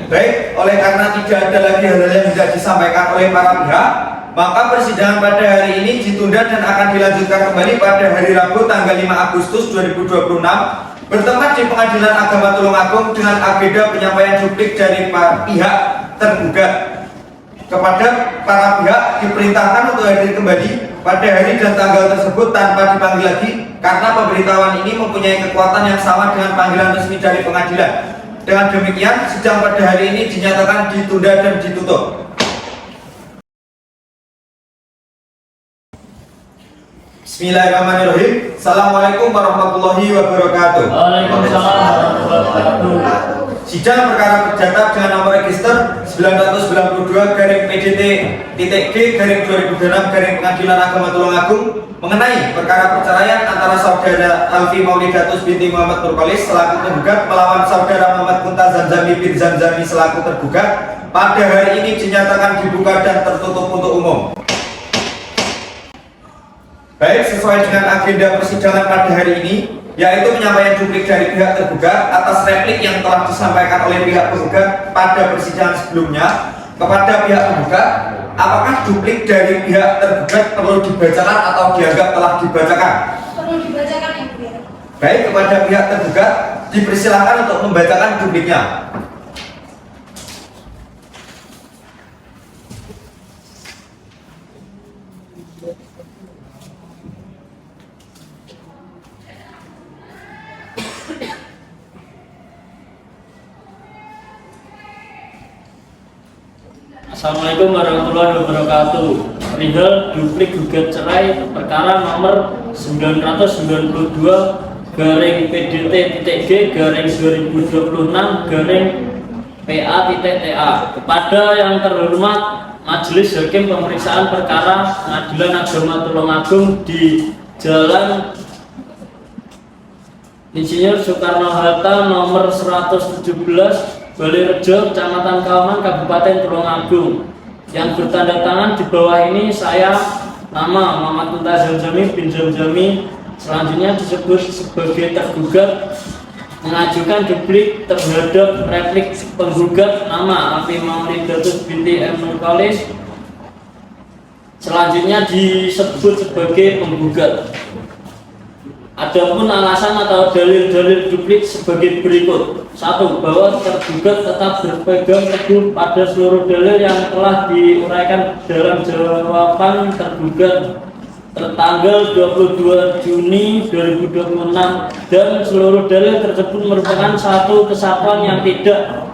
Baik, oleh karena tidak ada lagi hal-hal yang tidak disampaikan oleh para pihak, maka persidangan pada hari ini ditunda dan akan dilanjutkan kembali pada hari Rabu tanggal 5 Agustus 2026 bertempat di Pengadilan Agama Tulungagung dengan agenda penyampaian juplik dari pihak tergugat. Kepada para pihak diperintahkan untuk hadir kembali pada hari dan tanggal tersebut tanpa dipanggil lagi karena pemberitahuan ini mempunyai kekuatan yang sama dengan panggilan resmi dari pengadilan. Dengan demikian, sidang pada hari ini dinyatakan ditunda dan ditutup. Bismillahirrahmanirrahim. Assalamualaikum warahmatullahi wabarakatuh. Waalaikumsalam warahmatullahi wabarakatuh. Sidang perkara perdata dengan nomor register 992 garing PDT titik G garing 2006 garing Pengadilan Agama Tulungagung mengenai perkara perceraian antara saudara Alfi Maulidatus binti Muhammad Nurkolis selaku tergugat melawan saudara Muhammad Kunta Zanjami bin Zanjami selaku tergugat pada hari ini dinyatakan dibuka dan tertutup untuk umum. Baik, sesuai dengan agenda persidangan pada hari ini, yaitu penyampaian duplik dari pihak tergugat atas replik yang telah disampaikan oleh pihak tergugat pada persidangan sebelumnya kepada pihak tergugat. Apakah duplik dari pihak tergugat perlu dibacakan atau dianggap telah dibacakan? Perlu dibacakan yang mulia. Baik, kepada pihak tergugat dipersilakan untuk membacakan dupliknya. Assalamualaikum warahmatullahi wabarakatuh. Perihal duplik gugat cerai perkara nomor 992 garing PDT.G garing 2026 garing PA.TA. Kepada yang terhormat Majelis Hakim Pemeriksaan Perkara Pengadilan Agama Tulungagung di Jalan Insinyur Soekarno-Hatta nomor 117 Balirejo, Kecamatan Kauman, Kabupaten Tulungagung. Yang bertanda tangan di bawah ini saya, nama Muhammad Kunta Zanjami bin Zanjami, selanjutnya disebut sebagai tergugat, mengajukan duplik terhadap replik penggugat nama Alfi Maulidatus binti M. Nurkolis, selanjutnya disebut sebagai penggugat. Adapun alasan atau dalil-dalil duplik sebagai berikut. 1. Bahwa tergugat tetap berpegang teguh pada seluruh dalil yang telah diuraikan dalam jawaban tergugat tertanggal 22 Juni 2026 dan seluruh dalil tersebut merupakan satu kesatuan yang tidak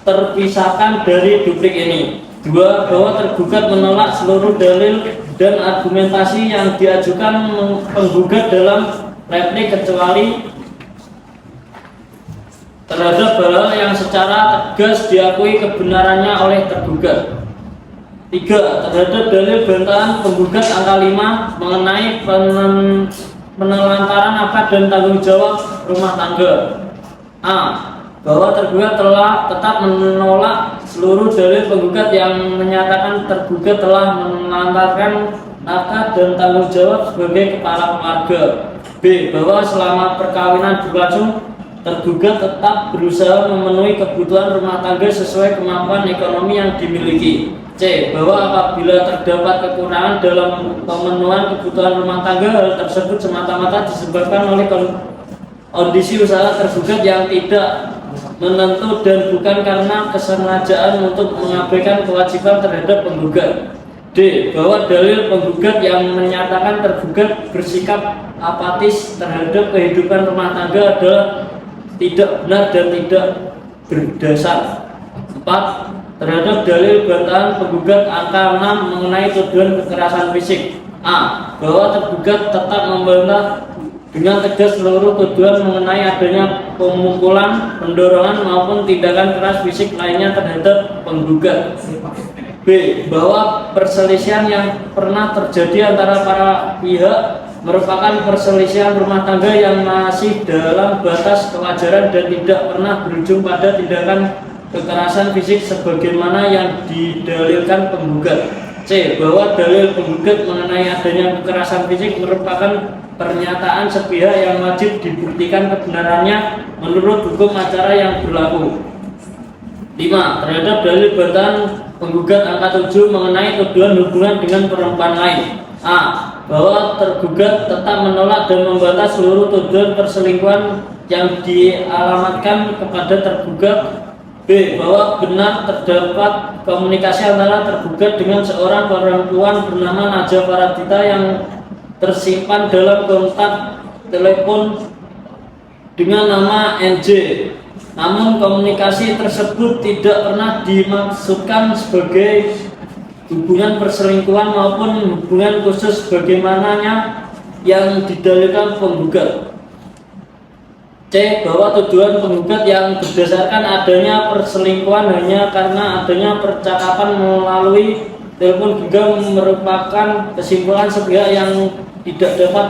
terpisahkan dari duplik ini. 2. Bahwa tergugat menolak seluruh dalil dan argumentasi yang diajukan penggugat dalam replik kecuali terhadap hal yang secara tegas diakui kebenarannya oleh tergugat. 3. Terhadap dalil bantahan penggugat angka 5 mengenai penelantaran akad dan tanggung jawab rumah tangga. A. Bahwa tergugat telah tetap menolak seluruh dalil penggugat yang menyatakan tergugat telah menelantarkan akad dan tanggung jawab sebagai kepala keluarga. B. Bahwa selama perkawinan berlangsung tergugat tetap berusaha memenuhi kebutuhan rumah tangga sesuai kemampuan ekonomi yang dimiliki. C. Bahwa apabila terdapat kekurangan dalam pemenuhan kebutuhan rumah tangga, hal tersebut semata-mata disebabkan oleh kondisi usaha tergugat yang tidak menentu dan bukan karena kesengajaan untuk mengabaikan kewajiban terhadap penggugat. D. Bahwa dalil penggugat yang menyatakan tergugat bersikap apatis terhadap kehidupan rumah tangga adalah tidak benar dan tidak berdasar. 4. Terhadap dalil bantahan penggugat angka 6 mengenai tuduhan kekerasan fisik. A. Bahwa tergugat tetap membantah dengan tegas seluruh tuduhan mengenai adanya pemukulan, pendorongan maupun tindakan keras fisik lainnya terhadap penggugat. B. Bahwa perselisihan yang pernah terjadi antara para pihak merupakan perselisihan rumah tangga yang masih dalam batas kewajaran dan tidak pernah berujung pada tindakan kekerasan fisik sebagaimana yang didalilkan penggugat. C. Bahwa dalil penggugat mengenai adanya kekerasan fisik merupakan pernyataan sepihak yang wajib dibuktikan kebenarannya menurut hukum acara yang berlaku. 5. Terhadap dalil bantahan penggugat angka 7 mengenai tuduhan hubungan dengan perempuan lain. A. Bahwa tergugat tetap menolak dan membantah seluruh tuduhan perselingkuhan yang dialamatkan kepada tergugat. B. Bahwa benar terdapat komunikasi antara tergugat dengan seorang perempuan bernama Najwa Faradita yang tersimpan dalam kontak telepon dengan nama NJ. Namun komunikasi tersebut tidak pernah dimaksudkan sebagai hubungan perselingkuhan maupun hubungan khusus bagaimananya yang didalilkan penggugat. C. Bahwa tuduhan penggugat yang berdasarkan adanya perselingkuhan hanya karena adanya percakapan melalui telepon genggam merupakan kesimpulan sepihak yang tidak dapat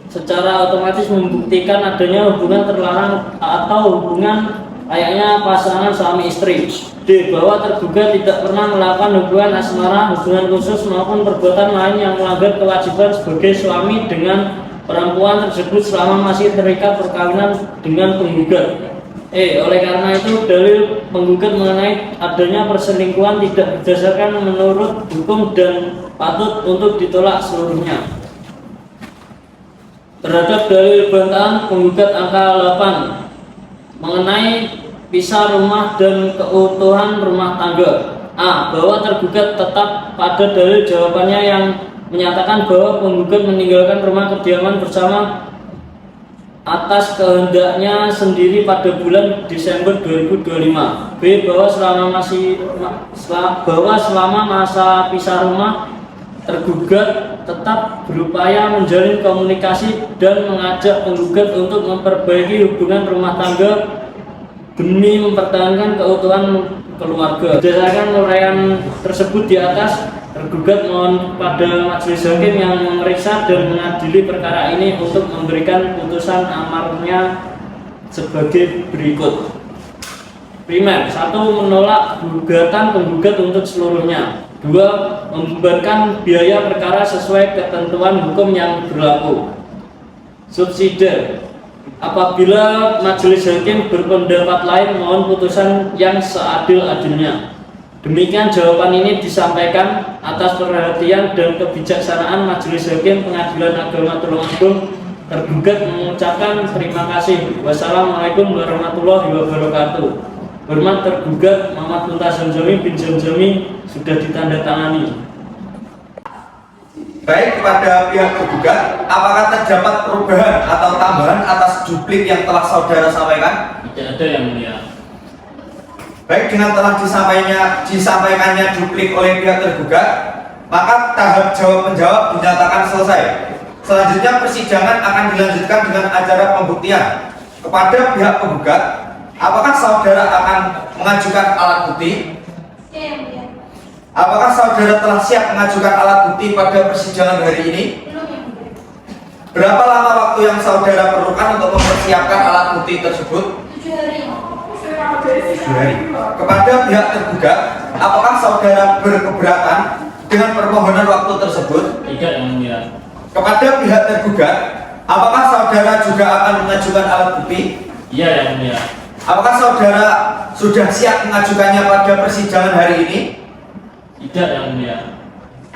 secara otomatis membuktikan adanya hubungan terlarang atau hubungan layaknya pasangan suami istri. D. Bahwa terduga tidak pernah melakukan hubungan asmara, hubungan khusus maupun perbuatan lain yang melanggar kewajiban sebagai suami dengan perempuan tersebut selama masih terikat perkawinan dengan penggugat. Oleh karena itu dalil penggugat mengenai adanya perselingkuhan tidak berdasarkan menurut hukum dan patut untuk ditolak seluruhnya. Terhadap dalil bantahan penggugat angka 8 mengenai pisah rumah dan keutuhan rumah tangga. A. Bahwa tergugat tetap pada dalil jawabannya yang menyatakan bahwa penggugat meninggalkan rumah kediaman bersama atas kehendaknya sendiri pada bulan Desember 2025. B. Bahwa selama masa pisah rumah tergugat tetap berupaya menjalin komunikasi dan mengajak penggugat untuk memperbaiki hubungan rumah tangga demi mempertahankan keutuhan keluarga. Berdasarkan uraian tersebut di atas, tergugat mohon pada majelis hakim yang memeriksa dan mengadili perkara ini untuk memberikan putusan amarnya sebagai berikut. Primer, 1. Menolak gugatan penggugat untuk seluruhnya. 2. Membebankan biaya perkara sesuai ketentuan hukum yang berlaku. Subsidiar, apabila majelis hakim berpendapat lain, mohon putusan yang seadil-adilnya. Demikian jawaban ini disampaikan atas perhatian dan kebijaksanaan Majelis Hakim Pengadilan Agama Tulungagung. Tergugat mengucapkan terima kasih. Wassalamualaikum warahmatullahi wabarakatuh. Hormat tergugat Muhammad Muntaha Zamzami bin Zamzami sudah ditandatangani. Baik, kepada pihak tergugat, apakah terdapat perubahan atau tambahan atas duplik yang telah saudara sampaikan? Tidak ada yang mulia. Baik, dengan telah disampaikannya duplik oleh pihak tergugat, maka tahap jawab menjawab dinyatakan selesai. Selanjutnya persidangan akan dilanjutkan dengan acara pembuktian. Kepada pihak penggugat, apakah saudara akan mengajukan alat bukti? Apakah saudara telah siap mengajukan alat bukti pada persidangan hari ini? Berapa lama waktu yang saudara perlukan untuk mempersiapkan alat bukti tersebut? 7 hari. 7 hari. Kepada pihak tergugat, apakah saudara berkeberatan dengan permohonan waktu tersebut? Tidak yang mulia. Kepada pihak tergugat, apakah saudara juga akan mengajukan alat bukti? Iya yang mulia. Apakah saudara sudah siap mengajukannya pada persidangan hari ini? Tidak yang mulia.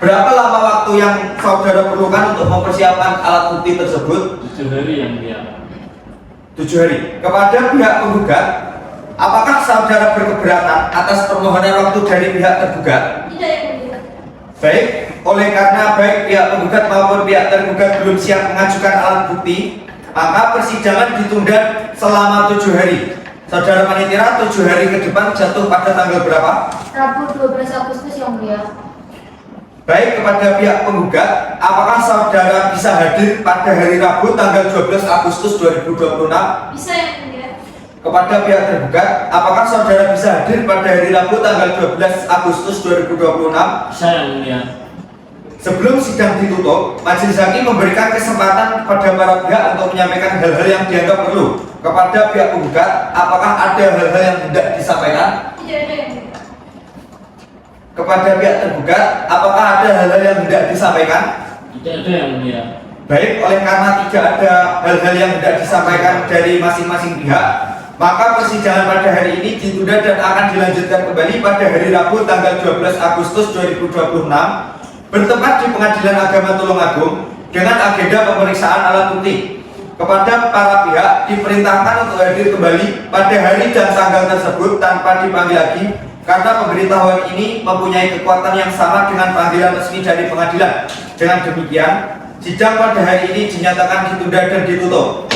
Berapa lama waktu yang saudara perlukan untuk mempersiapkan alat bukti tersebut? 7 hari yang mulia. 7 hari. Kepada pihak penggugat, apakah saudara berkeberatan atas permohonan waktu dari pihak tergugat? Tidak yang mulia. Baik, oleh karena baik pihak penggugat maupun pihak tergugat belum siap mengajukan alat bukti, maka persidangan ditunda selama 7 hari. Saudara Panitera, 7 hari ke depan jatuh pada tanggal berapa? Rabu 12 Agustus yang mulia. Baik, kepada pihak penggugat, apakah saudara bisa hadir pada hari Rabu tanggal 12 Agustus 2026? Bisa yang mulia. Kepada pihak tergugat, apakah saudara bisa hadir pada hari Rabu tanggal 12 Agustus 2026? Bisa yang mulia. Sebelum sidang ditutup, majelis hakim memberikan kesempatan kepada para pihak untuk menyampaikan hal-hal yang dianggap perlu. Kepada pihak penggugat, apakah ada hal-hal yang hendak disampaikan? Tidak ada yang mulia. Kepada pihak tergugat, apakah ada hal-hal yang hendak disampaikan? Tidak ada yang mulia. Baik, oleh karena tidak ada hal-hal yang hendak disampaikan dari masing-masing pihak, maka persidangan pada hari ini ditunda dan akan dilanjutkan kembali pada hari Rabu tanggal 12 Agustus 2026 bertempat di Pengadilan Agama Tulungagung dengan agenda pemeriksaan alat bukti. Kepada para pihak diperintahkan untuk hadir kembali pada hari dan tanggal tersebut tanpa dipanggil lagi, karena pemberitahuan ini mempunyai kekuatan yang sama dengan panggilan resmi dari pengadilan. Dengan demikian, sidang pada hari ini dinyatakan ditunda dan ditutup.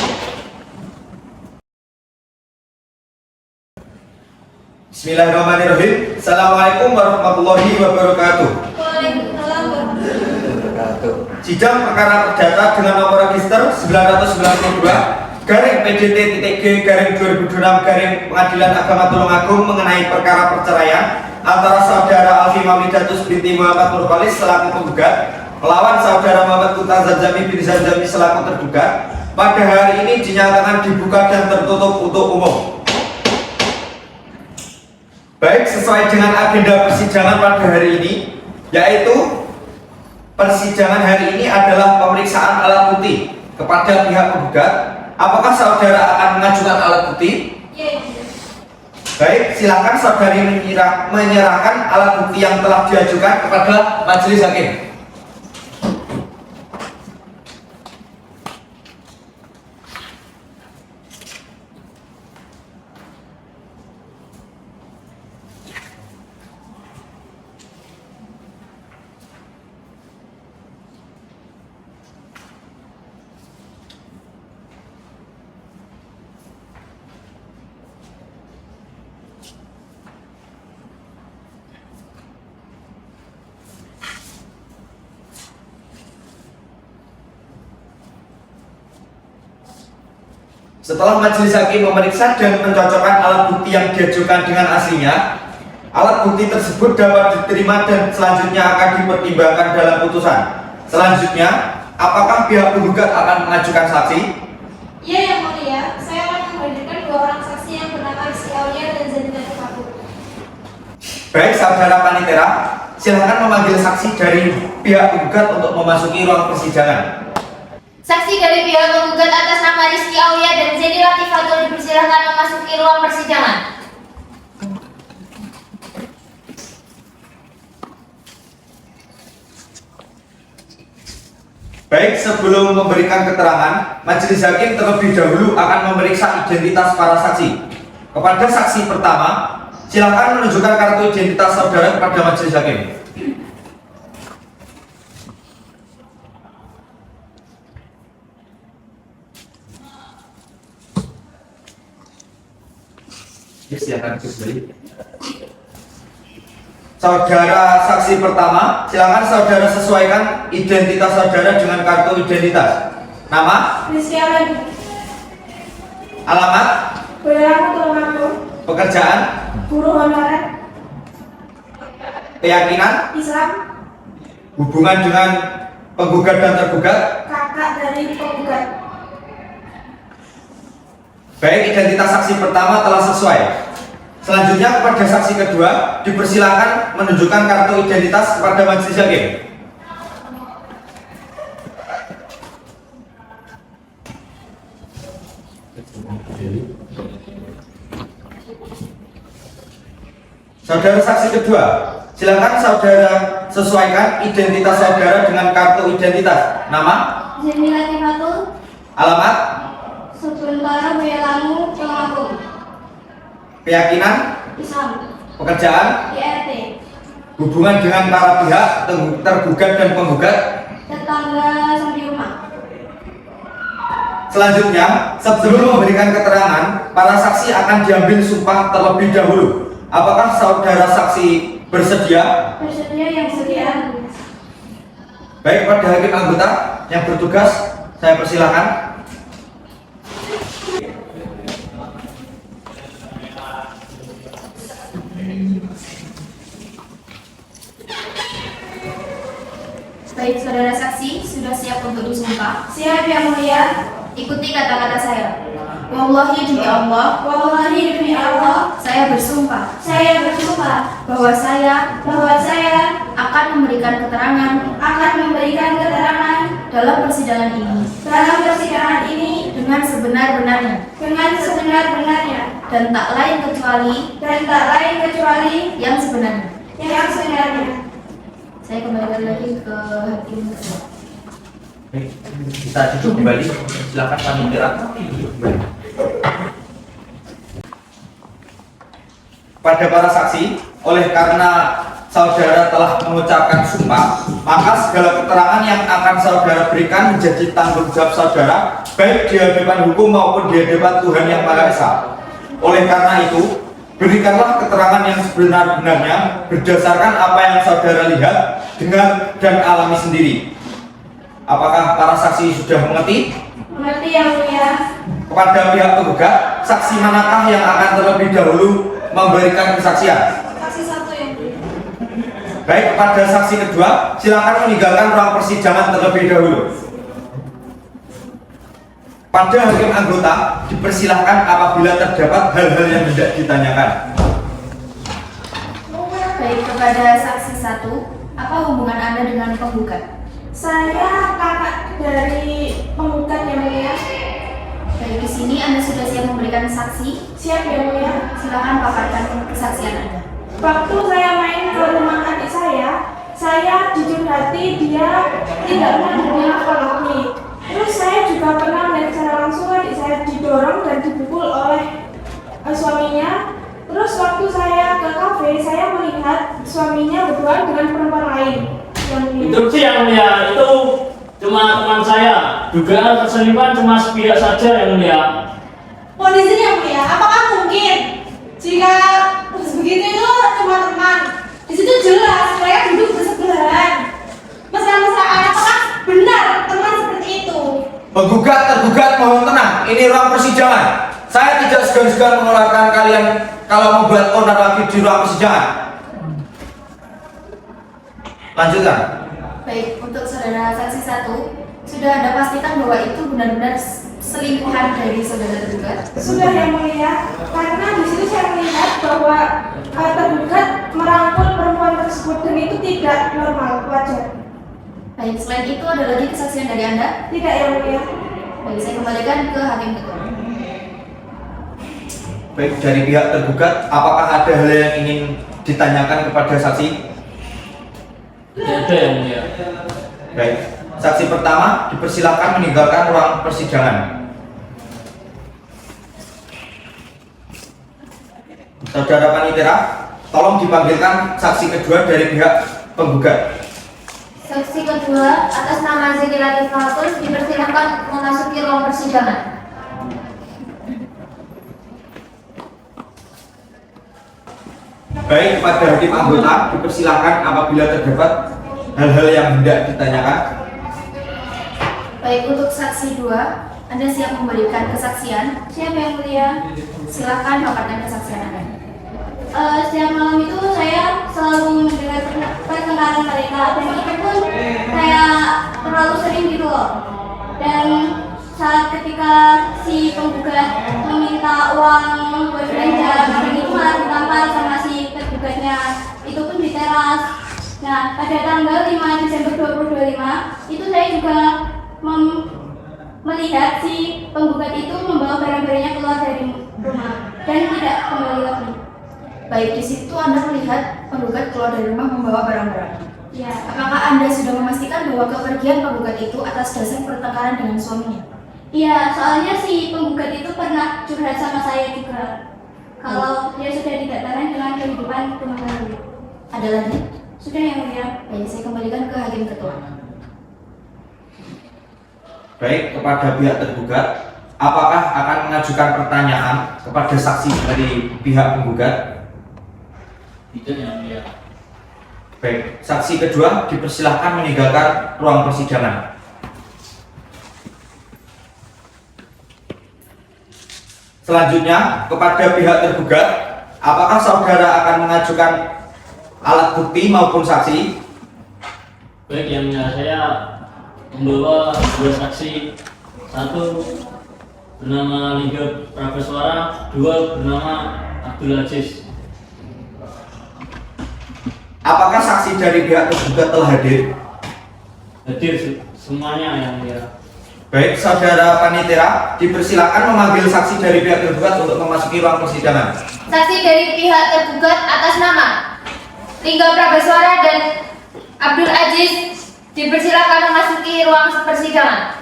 Bismillahirrahmanirrahim. Assalamualaikum warahmatullahi wabarakatuh. Waalaikumsalam warahmatullahi wabarakatuh. Sidang perkara perdata dengan nomor register 992 garing PJT.G garing 2026 garing Pengadilan Agama Tulungagung mengenai perkara perceraian antara saudara Alfi Mamidatus binti Muhammad Nurbalis selaku penggugat melawan saudara Muhammad Kunta Zanjami bin Zanjami selaku tergugat pada hari ini dinyatakan dibuka dan tertutup untuk umum. Baik, sesuai dengan agenda persidangan pada hari ini, yaitu persidangan hari ini adalah pemeriksaan alat bukti kepada pihak penggugat. Apakah saudara akan mengajukan alat bukti? Baik, silakan saudari menyerahkan alat bukti yang telah diajukan kepada majelis hakim. Setelah majelis hakim memeriksa dan mencocokkan alat bukti yang diajukan dengan aslinya, alat bukti tersebut dapat diterima dan selanjutnya akan dipertimbangkan dalam putusan. Selanjutnya, apakah pihak penggugat akan mengajukan saksi? Iya yang mulia, saya akan menghadirkan 2 orang saksi yang bernama Rizky Aulia dan Zanina Tukaku. Baik, saudara panitera, silakan memanggil saksi dari pihak penggugat untuk memasuki ruang persidangan. Saksi dari pihak penggugat atas nama Rizky Aulia dan Zeni Latifatul dipersilahkan memasuki ruang persidangan. Baik, sebelum memberikan keterangan, majelis hakim terlebih dahulu akan memeriksa identitas para saksi. Kepada saksi pertama, silakan menunjukkan kartu identitas saudara kepada majelis hakim. Silakan kembali. Saudara saksi pertama, silakan saudara sesuaikan identitas saudara dengan kartu identitas. Nama, Rizky Aulia, alamat, Boyolali Tulungagung, pekerjaan, guru honorer, keyakinan, Islam, hubungan dengan penggugat dan tergugat. kakak dari penggugat. Baik, identitas saksi pertama telah sesuai. Selanjutnya kepada saksi kedua dipersilakan menunjukkan kartu identitas kepada majelis hakim. Saudara saksi kedua, silakan saudara sesuaikan identitas saudara dengan kartu identitas. Nama, Zeni Latifatul, alamat, sementara Boyolali Tulungagung, keyakinan, Islam, pekerjaan, IRT, hubungan dengan para pihak tergugat dan penggugat. tetangga sampai rumah. Selanjutnya, sebelum memberikan keterangan, para saksi akan diambil sumpah terlebih dahulu. Apakah saudara saksi bersedia? Bersedia yang sedia. Baik, pada hakim anggota yang bertugas, saya persilakan. Baik, saudara saksi sudah siap untuk disumpah. Siap yang mulia. Ikuti kata-kata saya. Wallahi demi Allah, Wallahi demi Allah, saya bersumpah saya bersumpah bahwa saya akan memberikan keterangan dalam persidangan ini dengan sebenar-benarnya dengan sebenar-benarnya dan tak lain kecuali yang sebenarnya. yang sebenarnya. Saya kembalikan lagi ke hakim kedua. Baik, kita duduk kembali. Silakan panitia duduk kembali. Pada para saksi, oleh karena saudara telah mengucapkan sumpah, maka segala keterangan yang akan saudara berikan menjadi tanggung jawab saudara, baik di hadapan hukum maupun di hadapan Tuhan Yang Maha Esa. Oleh karena itu, berikanlah keterangan yang sebenar-benarnya berdasarkan apa yang saudara lihat, dengar, dan alami sendiri. Apakah para saksi sudah mengerti? Mengerti yang mulia. kepada pihak penggugat, saksi manakah yang akan terlebih dahulu memberikan kesaksian? Saksi 1 yang mulia. Baik, kepada saksi kedua, silakan meninggalkan ruang persidangan terlebih dahulu. Pada hakim anggota, dipersilahkan apabila terdapat hal-hal yang tidak ditanyakan. Baik, kepada saksi 1, apa hubungan Anda dengan penggugat? Saya kakak dari penggugat yang mulia. Baik, di sini Anda sudah siap memberikan saksi. Siap yang mulia. Silakan paparkan kesaksian Anda. Waktu saya main ke rumah adik saya dicurhati dia tidak pernah punya akhlak. Terus saya juga pernah melihat secara langsung adik saya didorong dan dipukul oleh suaminya. Terus waktu saya ke kafe, saya melihat suaminya berdua dengan perempuan lain. Yang mulia. Itu sih yang mulia, itu cuma teman saya. Dugaan terselingkuhan cuma sepihak saja yang mulia. Kondisi yang mulia, apakah mungkin jika begitu itu cuma teman? Di situ jelas mereka duduk bersebelahan. Mesra-mesraan, apakah benar teman seperti itu? Penggugat, tergugat mohon tenang. Ini ruang persidangan. Saya tidak segan-segan mengeluarkan kalian kalau membuat onar lagi di ruang persidangan. Lanjutkan. Baik, untuk saudara saksi 1, sudah Anda pastikan bahwa itu benar-benar selingkuhan dari saudara tergugat? Sudah yang mulia, karena di situ saya melihat bahwa tergugat merangkul perempuan tersebut dan itu tidak normal, wajar. Baik, selain itu ada lagi kesaksian dari Anda? Tidak yang mulia. Baik, saya kembalikan ke hakim ketua. Baik, dari pihak tergugat, apakah ada hal yang ingin ditanyakan kepada saksi? Tidak ada yang mulia. Baik, saksi pertama dipersilakan meninggalkan ruang persidangan. Saudara Panitera, tolong dipanggilkan saksi kedua dari pihak penggugat. Saksi kedua, atas nama Zeki Latif Fatul, dipersilakan memasuki ruang persidangan. Baik, kepada hakim anggota dipersilakan apabila terdapat hal-hal yang hendak ditanyakan. Baik, untuk saksi 2, Anda siap memberikan kesaksian? Siap yang mulia. Silakan paparkan kesaksian Anda. Setiap malam itu saya selalu mendengar pertengkaran mereka dan itu pun saya terlalu sering gitu loh. Dan saat ketika si penggugat meminta uang buat belanja, orang itu malah ditampar sama si tergugatnya. Itu pun di teras. Nah, pada tanggal 5 Desember 2025 itu saya juga melihat si penggugat itu membawa barang-barangnya keluar dari rumah dan tidak kembali lagi. Baik, di situ Anda melihat penggugat keluar dari rumah membawa barang-barang. Ya. Apakah Anda sudah memastikan bahwa kepergian penggugat itu atas dasar pertengkaran dengan suaminya? Iya, soalnya si penggugat itu pernah curhat sama saya juga. Kalau dia sudah tidak tahan dengan kehidupan rumah tangga. Ada lagi? Sudah yang mulia. Baik, saya kembalikan ke hakim ketua. Baik, kepada pihak tergugat, apakah akan mengajukan pertanyaan kepada saksi dari pihak penggugat? Tidak yang mulia. Baik, saksi kedua dipersilahkan meninggalkan ruang persidangan. Selanjutnya, kepada pihak tergugat, apakah saudara akan mengajukan alat bukti maupun saksi? Baik yang mulia, saya membawa dua saksi. Satu bernama Liga Prabeswara, dua bernama Abdul Aziz. Apakah saksi dari pihak tergugat telah hadir? Hadir semuanya yang mulia. Baik, saudara Panitera, dipersilakan memanggil saksi dari pihak tergugat untuk memasuki ruang persidangan. Saksi dari pihak tergugat atas nama Liga Prabeswara dan Abdul Aziz dipersilakan memasuki ruang persidangan.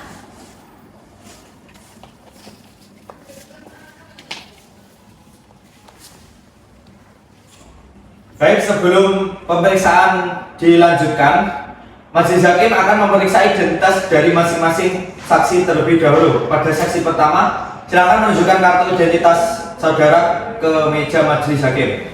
Baik, sebelum pemeriksaan dilanjutkan, Majelis Hakim akan memeriksa identitas dari masing-masing saksi terlebih dahulu. Pada saksi pertama, silakan menunjukkan kartu identitas saudara ke meja Majelis Hakim.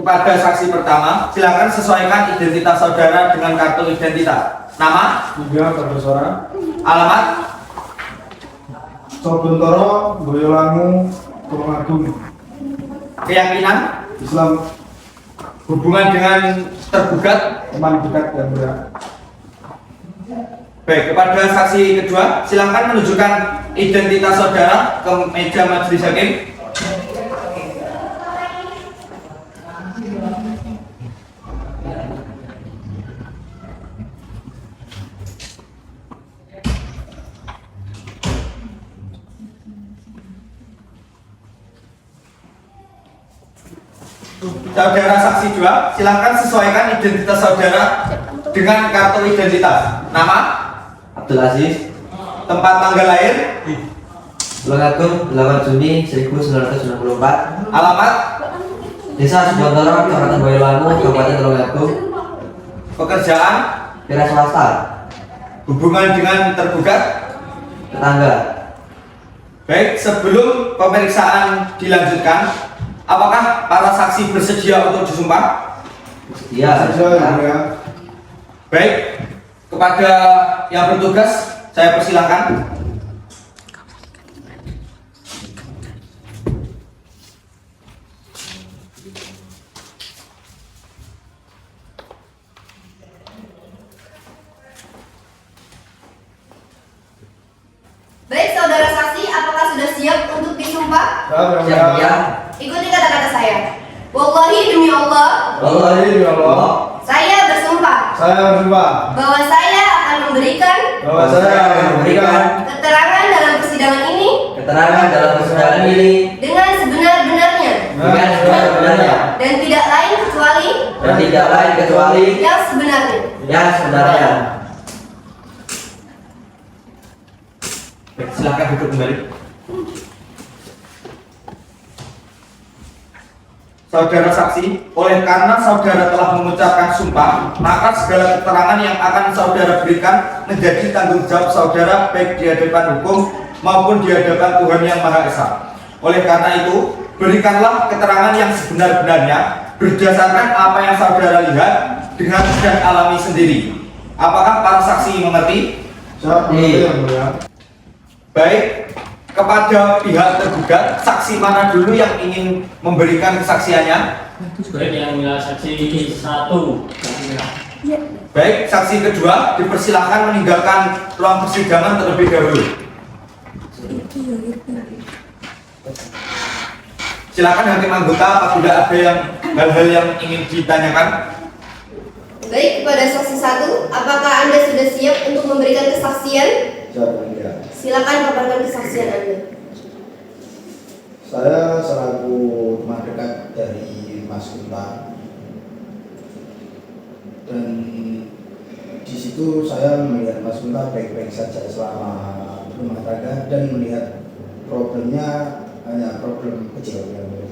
kepada saksi pertama, silakan sesuaikan identitas saudara dengan kartu identitas. Nama, Tiga Kartosora, alamat, Sobuntoro, Boyolangu, Tulungagung, keyakinan, Islam, hubungan dengan tergugat. teman dekat yang mulia. Baik, kepada saksi kedua, silakan menunjukkan identitas saudara ke meja majelis hakim. Saudara saksi 2, silakan sesuaikan identitas saudara dengan kartu identitas. Nama, Abdul Aziz, tempat tanggal lahir, Tulungagung 8 Juni 1994, alamat, Desa Subontoro, Kecamatan Boyolangu, Kabupaten Tulungagung, pekerjaan, Wira swasta, hubungan dengan tergugat. tetangga. Baik, sebelum pemeriksaan dilanjutkan, apakah para saksi bersedia untuk disumpah? Iya. Saja yang mulia. Baik, kepada yang bertugas saya persilahkan. Baik saudara saksi, apakah sudah siap untuk disumpah? Siap yang Siap mulia. ya. Ikuti kata-kata saya. Wallahi demi Allah, Wallahi demi Allah, saya bersumpah saya bersumpah bahwa saya akan memberikan bahwa saya akan memberikan keterangan dalam persidangan ini Keterangan dalam persidangan ini dengan sebenar-benarnya dengan sebenarnya dan tidak lain kecuali dan tidak lain kecuali yang sebenarnya. yang sebenarnya. Baik, silakan duduk kembali. Saudara saksi, oleh karena saudara telah mengucapkan sumpah, maka segala keterangan yang akan saudara berikan menjadi tanggung jawab saudara baik di hadapan hukum maupun di hadapan Tuhan Yang Maha Esa. Oleh karena itu, berikanlah keterangan yang sebenar-benarnya berdasarkan apa yang saudara lihat dengan dan alami sendiri. Apakah para saksi mengerti? siap mengerti yang mulia. Baik, kepada pihak tergugat, saksi mana dulu yang ingin memberikan kesaksiannya? Baik, yang mulia saksi 1. Baik, saksi kedua dipersilahkan meninggalkan ruang persidangan terlebih dahulu. Silakan hakim anggota apabila ada hal-hal yang ingin ditanyakan. Baik, kepada saksi 1, apakah Anda sudah siap untuk memberikan kesaksian? Siap yang mulia. Silakan paparkan kesaksian Anda. Saya selaku teman dekat dari Mas Kunta, dan di situ saya melihat Mas Kunta baik-baik saja selama rumah tangga dan melihat problemnya hanya problem kecil yang mulia.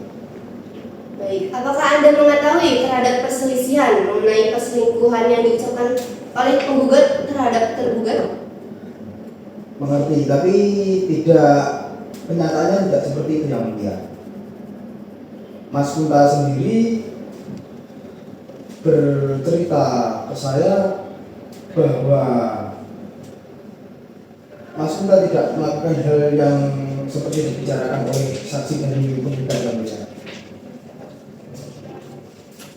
Baik, apakah Anda mengetahui terhadap perselisihan mengenai perselingkuhan yang diucapkan oleh penggugat terhadap tergugat? Mengerti, tapi tidak, kenyataannya tidak seperti itu yang mulia. Mas Kunta sendiri bercerita ke saya bahwa Mas Kunta tidak melakukan hal yang seperti dibicarakan oleh saksi dari penggugat yang mulia.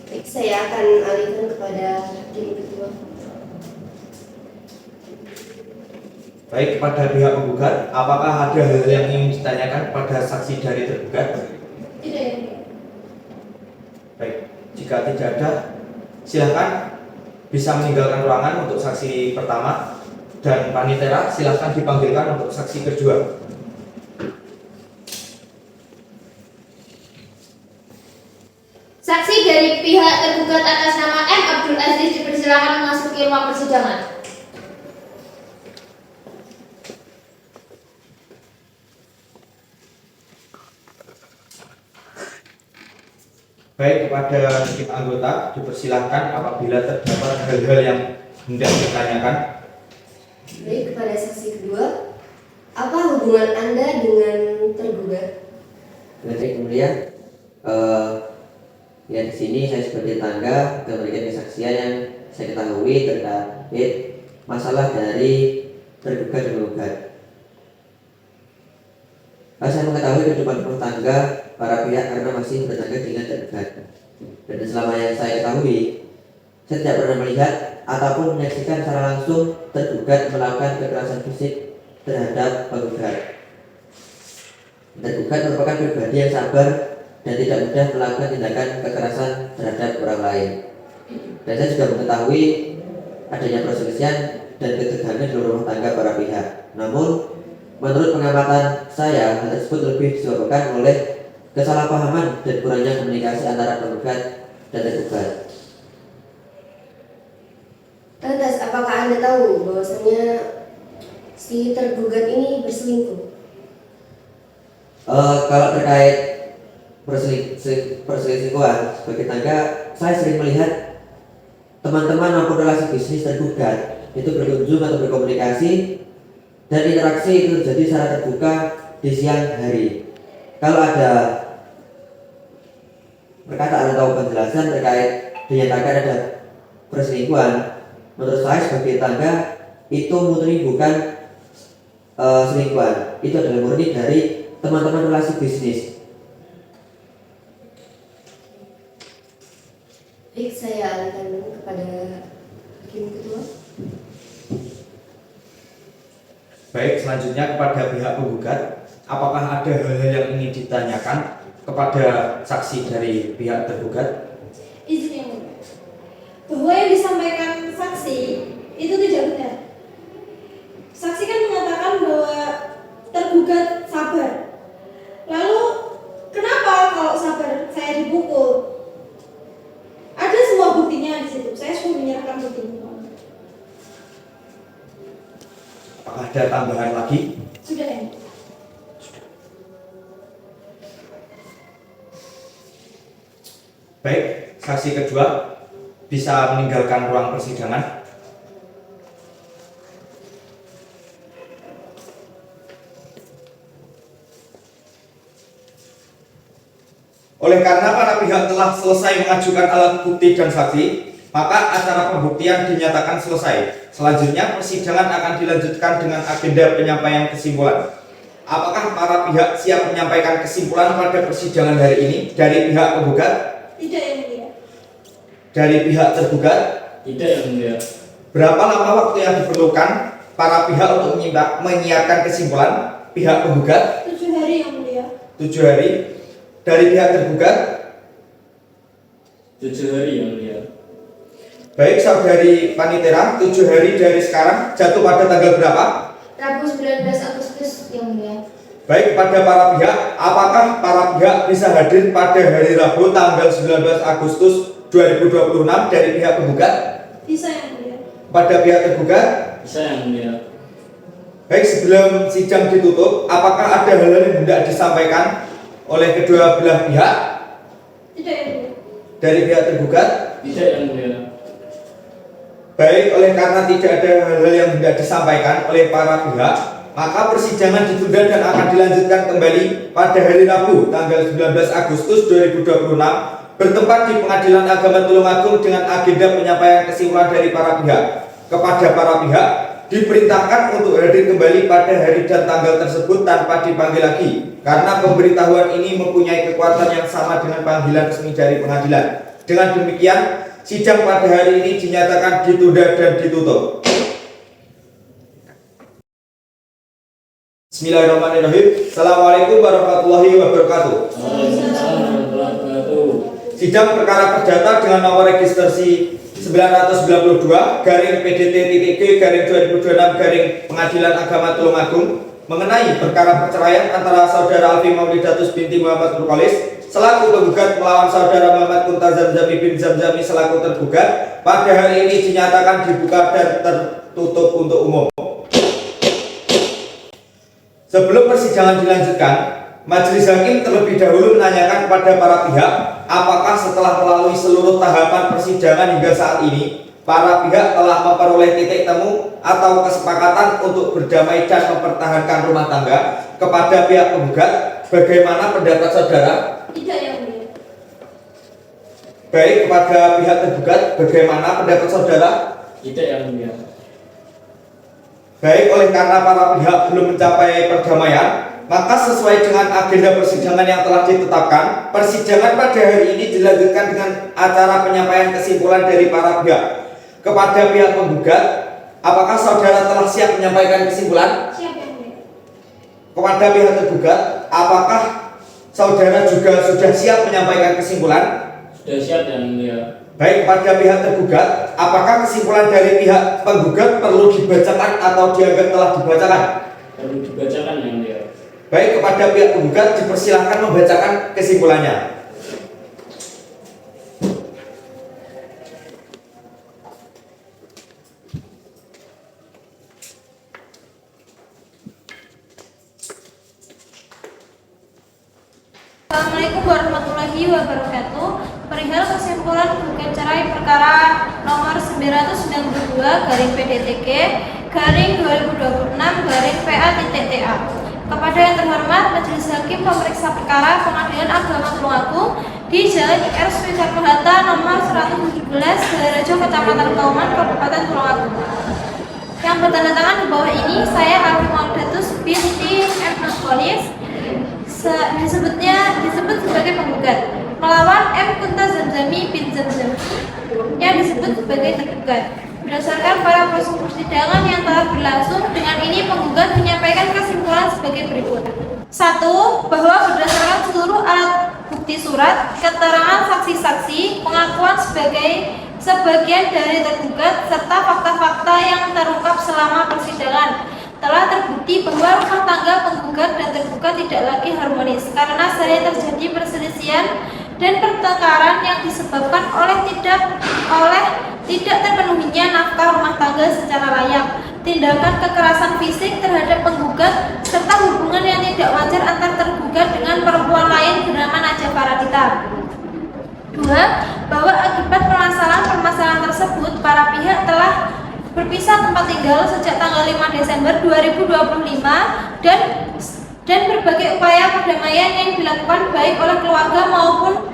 Baik, saya akan alihkan kepada hakim kedua. Baik, kepada pihak penggugat, apakah ada hal yang ingin ditanyakan kepada saksi dari tergugat? Tidak. Baik, jika tidak ada, silakan bisa meninggalkan ruangan untuk saksi pertama, dan panitera silakan dipanggilkan untuk saksi kedua. Saksi dari pihak tergugat atas nama M. Abdul Aziz dipersilakan memasuki ruang persidangan. Baik, kepada hakim anggota dipersilahkan apabila terdapat hal-hal yang hendak ditanyakan. Baik, kepada saksi kedua, apa hubungan Anda dengan tergugat? Baik, kemudian Ya, di sini saya sebagai tetangga dan memberikan kesaksian yang saya ketahui terkait masalah dari tergugat dan penggugat. Saya mengetahui kehidupan rumah tangga para pihak karena masih bertetangga dengan tergugat. Dan selama yang saya ketahui, saya tidak pernah melihat ataupun menyaksikan secara langsung tergugat melakukan kekerasan fisik terhadap penggugat. Tergugat merupakan pribadi yang sabar dan tidak mudah melakukan tindakan kekerasan terhadap orang lain. Dan saya juga mengetahui adanya perselisihan dan ketegangan di rumah tangga para pihak. Namun, menurut pengamatan saya, hal tersebut lebih disebabkan oleh kesalahpahaman dan kurangnya komunikasi antara penggugat dan tergugat. Lantas, apakah Anda tahu bahwasanya si tergugat ini berselingkuh? Kalau terkait perselingkuhan sebagai tangga, saya sering melihat teman-teman maupun relasi bisnis tergugat itu berkunjung atau berkomunikasi dan interaksi itu terjadi secara terbuka di siang hari. Kalau ada perkataan atau penjelasan terkait dinyatakan ada perselingkuhan, menurut saya sebagai tangga itu murni bukan selingkuhan, itu adalah murni dari teman-teman relasi bisnis. Baik, saya alihkan dulu kepada Hakim Ketua. Baik, selanjutnya kepada pihak penggugat, apakah ada hal-hal yang ingin ditanyakan kepada saksi dari pihak tergugat? Izin yang mulia. Bahwa yang disampaikan saksi itu tidak benar. Saksi kan mengatakan bahwa tergugat sabar. Lalu kenapa kalau sabar saya dipukul? Ada semua buktinya di situ. Saya sudah menyerahkan buktinya. Apakah ada tambahan lagi? Sudah ya. Baik, saksi kedua bisa meninggalkan ruang persidangan. Oleh karena para pihak telah selesai mengajukan alat bukti dan saksi, maka acara pembuktian dinyatakan selesai. Selanjutnya persidangan akan dilanjutkan dengan agenda penyampaian kesimpulan. Apakah para pihak siap menyampaikan kesimpulan pada persidangan hari ini dari pihak penggugat? Tidak yang mulia. Dari pihak tergugat? Tidak yang mulia. Berapa lama waktu yang diperlukan para pihak untuk menyiapkan kesimpulan pihak penggugat? 7 hari yang mulia. 7 hari. Dari pihak tergugat? 7 hari yang mulia. Baik, saudari Panitera, 7 hari dari sekarang jatuh pada tanggal berapa? Rabu 19 Agustus yang mulia. Baik, pada para pihak, apakah para pihak bisa hadir pada hari Rabu tanggal 19 Agustus 2026 dari pihak penggugat? Bisa yang mulia. Pada pihak tergugat? Bisa yang mulia. Baik, sebelum sidang ditutup, apakah ada hal-hal yang hendak disampaikan oleh kedua belah pihak? Tidak yang mulia. Dari pihak tergugat? Tidak yang mulia. Baik, oleh karena tidak ada hal-hal yang hendak disampaikan oleh para pihak, maka persidangan ditunda dan akan dilanjutkan kembali pada hari Rabu tanggal 19 Agustus 2026 bertempat di Pengadilan Agama Tulungagung dengan agenda penyampaian kesimpulan dari para pihak. Kepada para pihak diperintahkan untuk hadir kembali pada hari dan tanggal tersebut tanpa dipanggil lagi, karena pemberitahuan ini mempunyai kekuatan yang sama dengan panggilan resmi dari pengadilan. Dengan demikian, sidang pada hari ini dinyatakan ditunda dan ditutup. Bismillahirrahmanirrahim. Assalamualaikum warahmatullahi wabarakatuh. Sidang perkara perdata dengan nomor registrasi 992 garing PDT.G garing 2026 garing Pengadilan Agama Tulungagung mengenai perkara perceraian antara saudara Alfi Maulidatus binti Muhammad Nurkolis selaku penggugat melawan saudara Muhammad Kunta Zamzami bin Zamzami selaku tergugat pada hari ini dinyatakan dibuka dan tertutup untuk umum. Sebelum persidangan dilanjutkan, majelis hakim terlebih dahulu menanyakan kepada para pihak apakah setelah melalui seluruh tahapan persidangan hingga saat ini para pihak telah memperoleh titik temu atau kesepakatan untuk berdamai dan mempertahankan rumah tangga. Kepada pihak penggugat, bagaimana pendapat saudara? Tidak yang mulia. Baik, kepada pihak tergugat, bagaimana pendapat saudara? Tidak yang mulia. Baik, oleh karena para pihak belum mencapai perdamaian, maka sesuai dengan agenda persidangan yang telah ditetapkan, persidangan pada hari ini dilanjutkan dengan acara penyampaian kesimpulan dari para pihak. Kepada pihak penggugat, apakah saudara telah siap menyampaikan kesimpulan? Siap yang mulia. Kepada pihak tergugat, apakah saudara juga sudah siap menyampaikan kesimpulan? Sudah siap yang mulia. Baik, kepada pihak tergugat, apakah kesimpulan dari pihak penggugat perlu dibacakan atau dianggap telah dibacakan? Perlu dibacakan yang mulia. Baik, kepada pihak penggugat dipersilahkan membacakan kesimpulannya. Assalamualaikum warahmatullahi wabarakatuh. Perihal kesimpulan gugat cerai perkara nomor 992/PDTG/2026/PA.TA. Kepada yang terhormat Majelis Hakim Pemeriksa Perkara Pengadilan Agama Tulungagung di Jalan IR Soekarno-Hatta nomor 117, Garajo, Kecamatan Kauman, Kabupaten Tulungagung. Yang bertanda tangan di bawah ini saya Alfi Maudatus binti M. Nurkolis, disebut sebagai penggugat, melawan M. Kunta Zamzami bin Zamzami yang disebut sebagai tergugat. Berdasarkan para proses persidangan yang telah berlangsung, dengan ini penggugat menyampaikan kesimpulan sebagai berikut. 1. Bahwa berdasarkan seluruh alat bukti surat, keterangan saksi-saksi, pengakuan sebagian dari tergugat, serta fakta-fakta yang terungkap selama persidangan, telah terbukti bahwa rumah tangga penggugat dan tergugat tidak lagi harmonis karena sering terjadi perselisihan dan pertengkaran yang disebabkan oleh tidak terpenuhinya nafkah rumah tangga secara layak, tindakan kekerasan fisik terhadap penggugat, serta hubungan yang tidak wajar antar tergugat dengan perempuan lain bernama Najah Faradita. 2. Bahwa akibat permasalahan tersebut, para pihak telah berpisah tempat tinggal sejak tanggal 5 Desember 2025 dan berbagai upaya perdamaian yang dilakukan baik oleh keluarga maupun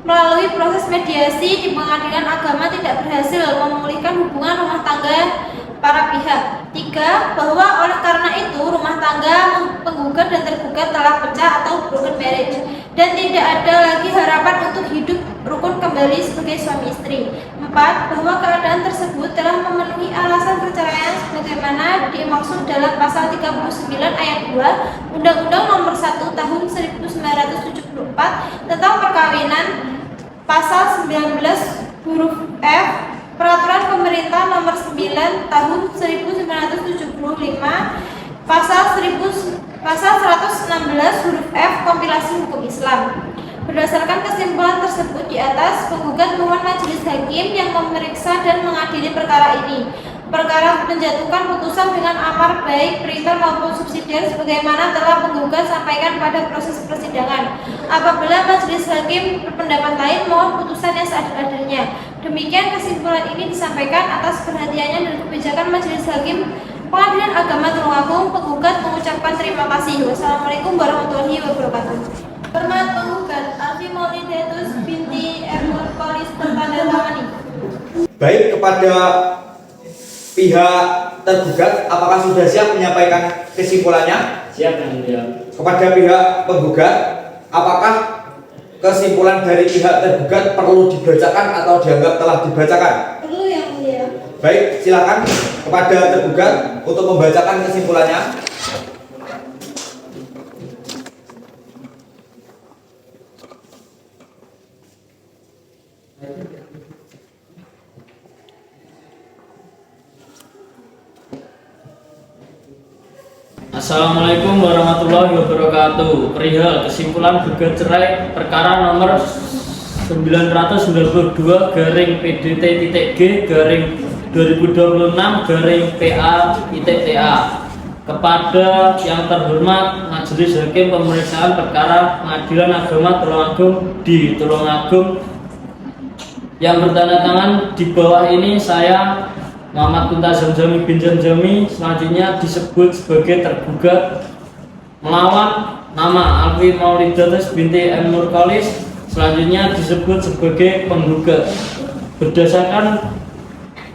melalui proses mediasi di pengadilan agama tidak berhasil memulihkan hubungan rumah tangga para pihak. 3. Bahwa oleh karena itu rumah tangga penggugat dan tergugat telah pecah atau broken marriage dan tidak ada lagi harapan untuk hidup rukun kembali sebagai suami istri. 4. Bahwa keadaan tersebut telah memenuhi alasan perceraian sebagaimana dimaksud dalam pasal 39 ayat 2 Undang-Undang Nomor 1 Tahun 1974 tentang perkawinan, pasal 19 huruf F Peraturan Pemerintah Nomor 9 Tahun 1975, pasal 116 huruf F Kompilasi Hukum Islam. Berdasarkan kesimpulan tersebut di atas, penggugat mohon Majelis Hakim yang memeriksa dan mengadili perkara ini. Perkara menjatuhkan putusan dengan amar baik primer maupun subsidiar sebagaimana telah penggugat sampaikan pada proses persidangan. Apabila Majelis Hakim berpendapat lain, mohon putusan yang seadil-adilnya. Demikian kesimpulan ini disampaikan atas perhatiannya dan kebijakan Majelis Hakim Pengadilan Agama Tulungagung. Penggugat mengucapkan terima kasih. Wassalamualaikum warahmatullahi wabarakatuh. Hormat penggugat, Alfi Maulidatus binti M. Nurkolis bertanda tangani. Baik, kepada pihak tergugat, apakah sudah siap menyampaikan kesimpulannya? Siap yang mulia. Kepada pihak penggugat, apakah kesimpulan dari pihak tergugat perlu dibacakan atau dianggap telah dibacakan? Perlu yang mulia. Baik, silakan kepada tergugat untuk membacakan kesimpulannya. Assalamualaikum warahmatullahi wabarakatuh. Perihal kesimpulan gugat cerai perkara nomor 992/G/2026/PA.TA. Kepada yang terhormat Majelis Hakim Pemeriksaan Perkara Pengadilan Agama Tulungagung di Tulungagung, yang bertanda tangan di bawah ini saya Muhammad Kunta Zamzami bin Zamzami, selanjutnya disebut sebagai tergugat, melawan nama Alfi Maulidatus binti M. Nurkolis selanjutnya disebut sebagai penggugat. Berdasarkan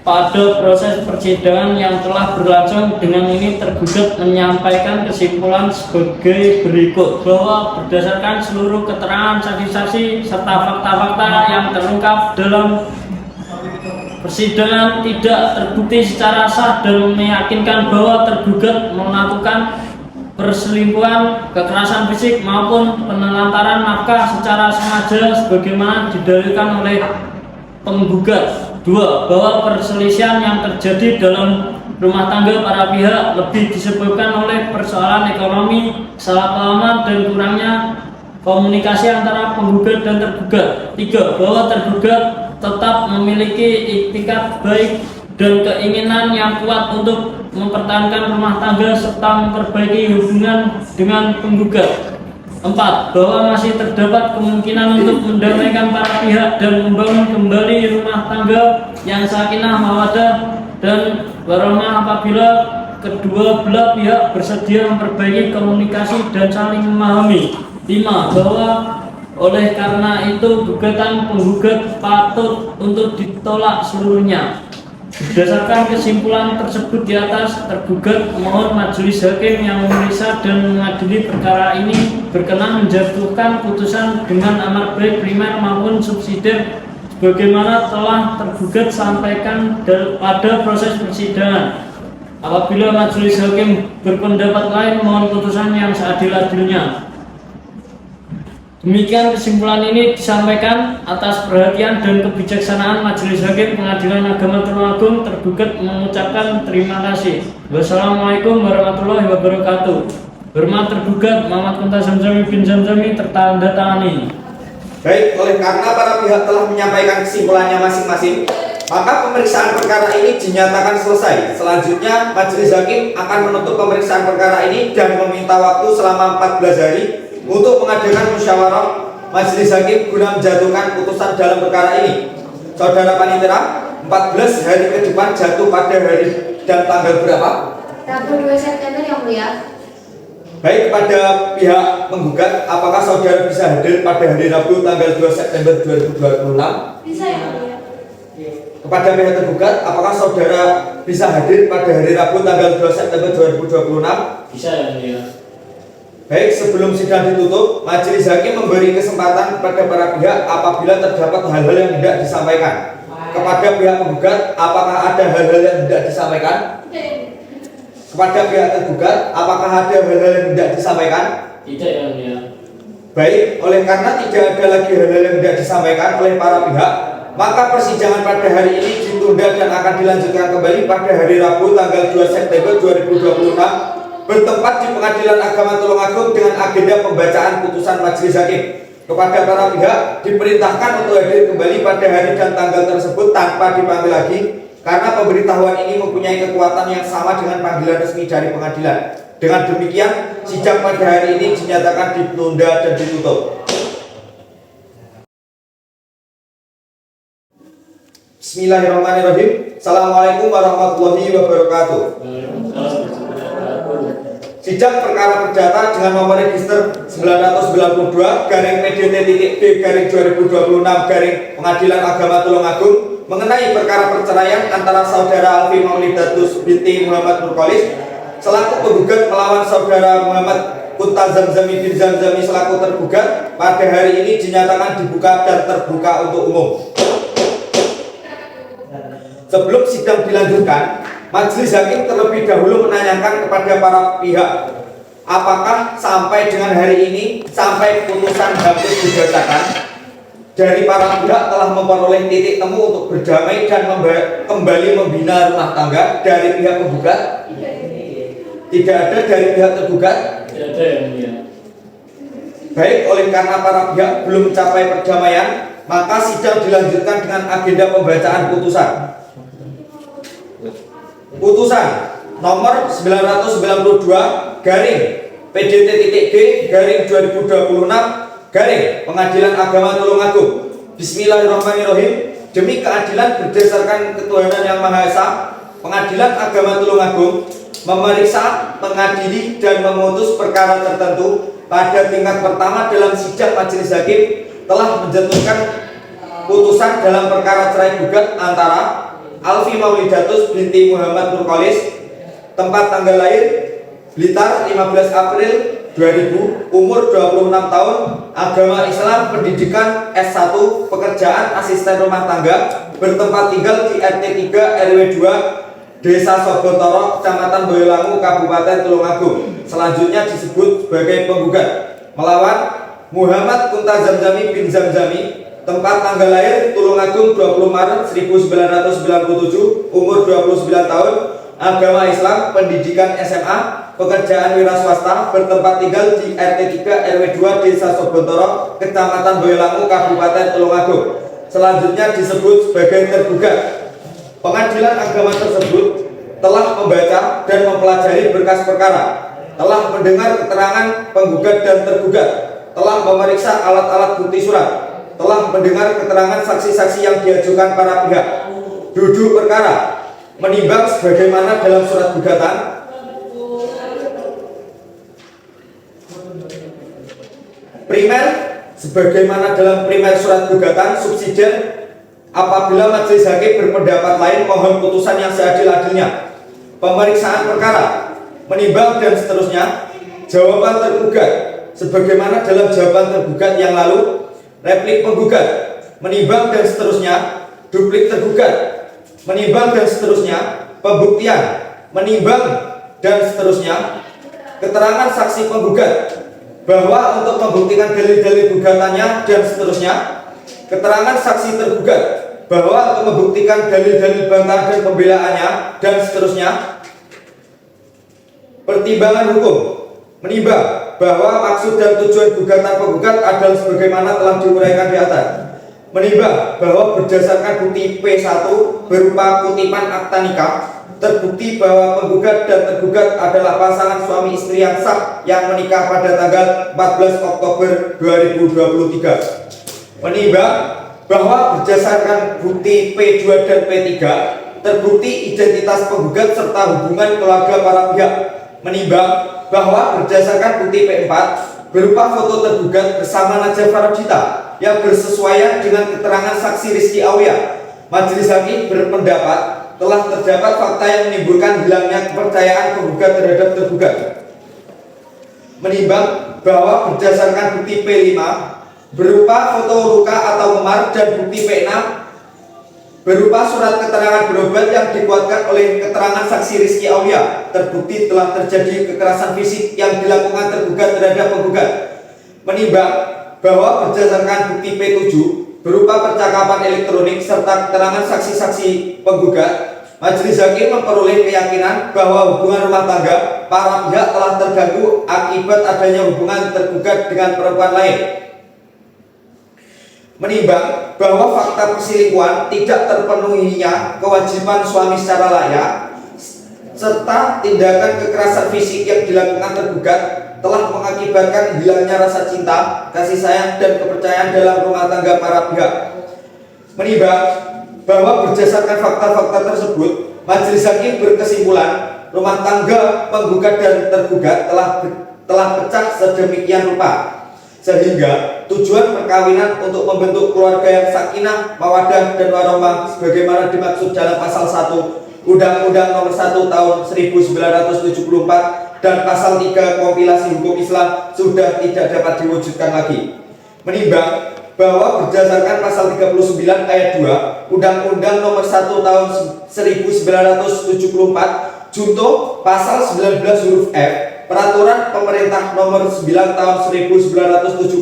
pada proses persidangan yang telah berlangsung, dengan ini tergugat menyampaikan kesimpulan sebagai berikut, bahwa berdasarkan seluruh keterangan saksi-saksi serta fakta-fakta yang terungkap dalam persidangan, tidak terbukti secara sah dan meyakinkan bahwa tergugat melakukan perselingkuhan, kekerasan fisik maupun penelantaran nafkah secara sengaja sebagaimana didalilkan oleh penggugat. 2. Bahwa perselisihan yang terjadi dalam rumah tangga para pihak lebih disebabkan oleh persoalan ekonomi, kesalahpahaman, dan kurangnya komunikasi antara penggugat dan tergugat. 3. Bahwa tergugat tetap memiliki iktikat baik dan keinginan yang kuat untuk mempertahankan rumah tangga serta memperbaiki hubungan dengan penggugat. 4. Bahwa masih terdapat kemungkinan untuk mendamaikan para pihak dan membangun kembali rumah tangga yang sakinah mawaddah dan warahmah apabila kedua belah pihak bersedia memperbaiki komunikasi dan saling memahami. 5. Bahwa oleh karena itu gugatan penggugat patut untuk ditolak seluruhnya. Berdasarkan kesimpulan tersebut di atas, tergugat mohon majelis hakim yang memeriksa dan mengadili perkara ini berkenan menjatuhkan putusan dengan amar baik primer maupun subsidiar sebagaimana telah tergugat sampaikan pada proses persidangan. Apabila majelis hakim berpendapat lain, mohon putusan yang seadil-adilnya. Demikian kesimpulan ini disampaikan atas perhatian dan kebijaksanaan Majelis Hakim Pengadilan Agama Tulungagung. Tergugat mengucapkan terima kasih. Wassalamualaikum warahmatullahi wabarakatuh. Hormat tergugat Muhammad Kunta Zamzami bin Zamzami, tertandatangani. Baik, oleh karena para pihak telah menyampaikan kesimpulannya masing-masing, maka pemeriksaan perkara ini dinyatakan selesai. Selanjutnya, Majelis Hakim akan menutup pemeriksaan perkara ini dan meminta waktu selama 14 hari untuk mengadakan musyawarah Majelis Hakim guna menjatuhkan putusan dalam perkara ini. Saudara Panitera, 14 hari ke depan jatuh pada hari dan tanggal berapa? Rabu 2 September yang mulia. Baik, kepada pihak penggugat, apakah saudara bisa hadir pada hari Rabu tanggal 2 September 2026? Bisa ya mulia. Kepada pihak tergugat, apakah saudara bisa hadir pada hari Rabu tanggal 2 September 2026? Bisa ya mulia. Baik, sebelum sidang ditutup, Majelis Hakim memberi kesempatan kepada para pihak apabila terdapat hal-hal yang tidak disampaikan. Kepada pihak penggugat, apakah ada hal-hal yang tidak disampaikan? Kepada pihak tergugat, apakah ada hal-hal yang tidak disampaikan? Tidak ya mulia. Baik, oleh karena tidak ada lagi hal-hal yang tidak disampaikan oleh para pihak, maka persidangan pada hari ini ditunda dan akan dilanjutkan kembali pada hari Rabu tanggal 2 September 2026 bertempat di Pengadilan Agama Tulungagung dengan agenda pembacaan putusan Majelis Hakim. Kepada para pihak diperintahkan untuk hadir kembali pada hari dan tanggal tersebut tanpa dipanggil lagi, karena pemberitahuan ini mempunyai kekuatan yang sama dengan panggilan resmi dari pengadilan. Dengan demikian, sidang pada hari ini dinyatakan ditunda dan ditutup. Bismillahirrahmanirrahim. Assalamualaikum warahmatullahi wabarakatuh. Sidang perkara perdata dengan nomor register 992/PDT.B/2026 Pengadilan Agama Tulungagung mengenai perkara perceraian antara saudara Alfi Maulidatus binti Muhammad Nurkolis selaku penggugat melawan saudara Muhammad Kunta Zamzami bin Zamzami selaku tergugat pada hari ini dinyatakan dibuka dan terbuka untuk umum. Sebelum sidang dilanjutkan, Majelis Hakim terlebih dahulu menanyakan kepada para pihak, apakah sampai dengan hari ini, sampai putusan hakim dibacakan, dari para pihak telah memperoleh titik temu untuk berdamai dan kembali membina rumah tangga dari pihak penggugat? Tidak ada dari pihak tergugat? Tidak ada ya mulia. Baik, oleh karena para pihak belum mencapai perdamaian, maka sidang dilanjutkan dengan agenda pembacaan putusan. Putusan nomor 992/PDT.G/2026 Pengadilan Agama Tulungagung. Bismillahirrahmanirrahim. Demi keadilan berdasarkan ketuhanan yang Maha Esa, Pengadilan Agama Tulungagung memeriksa, mengadili, dan memutus perkara tertentu pada tingkat pertama dalam sidang Majelis Hakim telah menjatuhkan putusan dalam perkara cerai gugat antara Alfi Maulidatus binti Muhammad Nurkolis, tempat tanggal lahir Blitar 15 April 2000, umur 26 tahun, agama Islam, pendidikan S1, pekerjaan asisten rumah tangga, bertempat tinggal di RT 3 RW 2 Desa Sobotoro, Kecamatan Boyolangu, Kabupaten Tulungagung. Selanjutnya disebut sebagai penggugat melawan Muhammad Kunta Zamzami bin Zamzami, tempat tanggal lahir Tulungagung 20 Maret 1997, umur 29 tahun, agama Islam, pendidikan SMA, pekerjaan wira swasta, bertempat tinggal di RT 3 RW 2 Desa Sobotoro, Kecamatan Boyolangu, Kabupaten Tulungagung. Selanjutnya disebut sebagai tergugat. Pengadilan agama tersebut telah membaca dan mempelajari berkas perkara, telah mendengar keterangan penggugat dan tergugat, telah memeriksa alat-alat bukti surat, telah mendengar keterangan saksi-saksi yang diajukan para pihak. Duduk perkara, menimbang sebagaimana dalam surat gugatan. Primer, sebagaimana dalam primer surat gugatan. Subsidiar, apabila majelis hakim berpendapat lain, mohon putusan yang seadil-adilnya. Pemeriksaan perkara, menimbang dan seterusnya. Jawaban tergugat, sebagaimana dalam jawaban tergugat yang lalu. Replik penggugat, menimbang dan seterusnya. Duplik tergugat, menimbang dan seterusnya. Pembuktian, menimbang dan seterusnya. Keterangan saksi penggugat, bahwa untuk membuktikan dalil-dalil gugatannya dan seterusnya. Keterangan saksi tergugat, bahwa untuk membuktikan dalil-dalil bantahan dan pembelaannya dan seterusnya. Pertimbangan hukum, menimbang bahwa maksud dan tujuan gugatan penggugat adalah sebagaimana telah diuraikan di atas. Menimbang bahwa berdasarkan bukti P1 berupa kutipan akta nikah, terbukti bahwa penggugat dan tergugat adalah pasangan suami istri yang sah yang menikah pada tanggal 14 Oktober 2023. Menimbang bahwa berdasarkan bukti P2 dan P3 terbukti identitas penggugat serta hubungan keluarga para pihak. Menimbang bahwa berdasarkan bukti P4 berupa foto tergugat bersama Najwa Faradita yang bersesuaian dengan keterangan saksi Rizky Aulia, majelis hakim berpendapat telah terdapat fakta yang menimbulkan hilangnya kepercayaan penggugat terhadap tergugat. Menimbang bahwa berdasarkan bukti P5 berupa foto luka atau memar dan bukti P6 berupa surat keterangan berobat yang dikuatkan oleh keterangan saksi Rizky Aulia, terbukti telah terjadi kekerasan fisik yang dilakukan tergugat terhadap penggugat. Menimbang bahwa berdasarkan bukti P7 berupa percakapan elektronik serta keterangan saksi-saksi penggugat, majelis hakim memperoleh keyakinan bahwa hubungan rumah tangga para pihak telah terganggu akibat adanya hubungan tergugat dengan perempuan lain. Menimbang bahwa fakta perselingkuhan tidak terpenuhinya kewajiban suami secara layak serta tindakan kekerasan fisik yang dilakukan tergugat telah mengakibatkan hilangnya rasa cinta, kasih sayang, dan kepercayaan dalam rumah tangga para pihak. Menimbang bahwa berdasarkan fakta-fakta tersebut, majelis hakim berkesimpulan rumah tangga penggugat dan tergugat telah pecah sedemikian rupa sehingga tujuan perkawinan untuk membentuk keluarga yang sakinah, mawadah, dan warahmah sebagaimana dimaksud dalam pasal 1 Undang-Undang Nomor 1 Tahun 1974 dan pasal 3 Kompilasi Hukum Islam sudah tidak dapat diwujudkan lagi. Menimbang bahwa berdasarkan pasal 39 ayat 2 Undang-Undang Nomor 1 Tahun 1974 junto pasal 19 huruf F Peraturan Pemerintah Nomor 9 Tahun 1975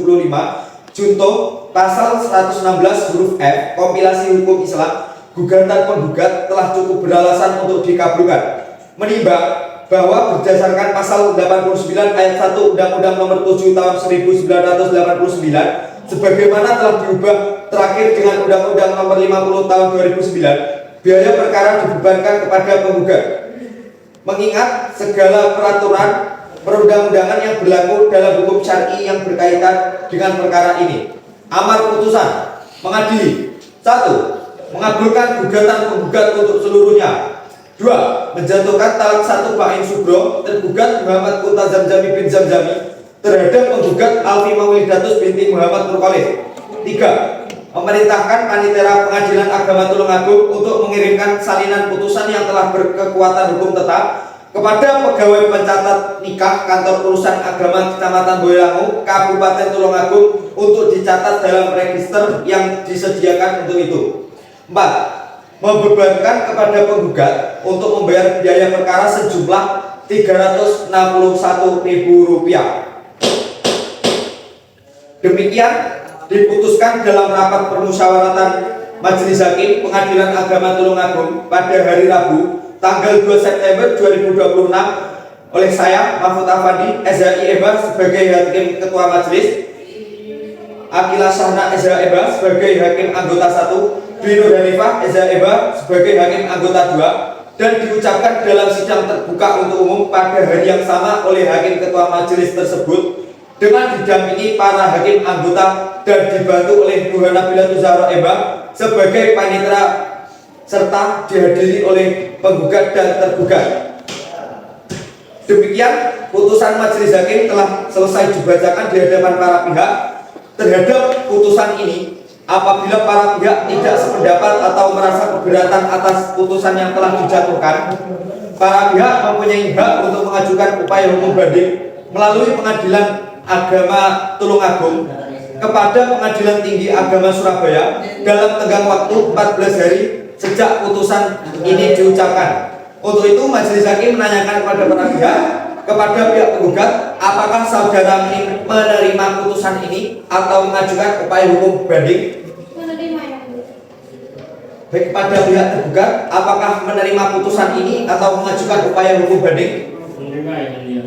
junto pasal 116 huruf F Kompilasi Hukum Islam, gugatan penggugat telah cukup beralasan untuk dikabulkan. Menimbang bahwa berdasarkan pasal 89 ayat 1 Undang-Undang Nomor 7 Tahun 1989 sebagaimana telah diubah terakhir dengan Undang-Undang Nomor 50 Tahun 2009, biaya perkara dibebankan kepada penggugat. Mengingat segala peraturan perundang-undangan yang berlaku dalam hukum syar'i yang berkaitan dengan perkara ini. Amar putusan mengadili: 1. Mengabulkan gugatan penggugat untuk seluruhnya. 2. Menjatuhkan talak 1 Ba'in Subro tergugat Muhammad Kunta Zamzami bin Zamzami terhadap penggugat Alfi Maulidatus binti Muhammad Nurkolis. 3. Memerintahkan Panitera Pengadilan Agama Tulungagung untuk mengirimkan salinan putusan yang telah berkekuatan hukum tetap kepada pegawai pencatat nikah Kantor Urusan Agama Kecamatan Boyolali, Kabupaten Tulungagung untuk dicatat dalam register yang disediakan untuk itu. 4. Membebankan kepada penggugat untuk membayar biaya perkara sejumlah Rp361.000. Demikian diputuskan dalam rapat permusyawaratan Majelis Hakim Pengadilan Agama Tulungagung pada hari Rabu tanggal 2 September 2026 oleh saya Mahfud Afandi SHI EBA sebagai Hakim Ketua Majelis, Akila Syahna SHI EBA sebagai Hakim Anggota 1, Dwi Nur Hanifah SHI EBA sebagai Hakim Anggota 2, dan diucapkan dalam sidang terbuka untuk umum pada hari yang sama oleh Hakim Ketua Majelis tersebut dengan didampingi para hakim anggota dan dibantu oleh Bu Hanabilatul Zahra EBA sebagai panitera serta dihadiri oleh penggugat dan tergugat. Demikian putusan Majelis Hakim telah selesai dibacakan di hadapan para pihak. Terhadap putusan ini, apabila para pihak tidak sependapat atau merasa keberatan atas putusan yang telah dijatuhkan, para pihak mempunyai hak untuk mengajukan upaya hukum banding melalui Pengadilan Agama Tulungagung kepada Pengadilan Tinggi Agama Surabaya dalam tenggang waktu 14 hari sejak putusan ini diucapkan. Untuk itu Majelis Hakim menanyakan kepada para pihak, kepada pihak penggugat, apakah saudara menerima putusan ini atau mengajukan upaya hukum banding? Menerima ya. Baik, kepada pihak tergugat, apakah menerima putusan ini atau mengajukan upaya hukum banding? Menerima ya mulia.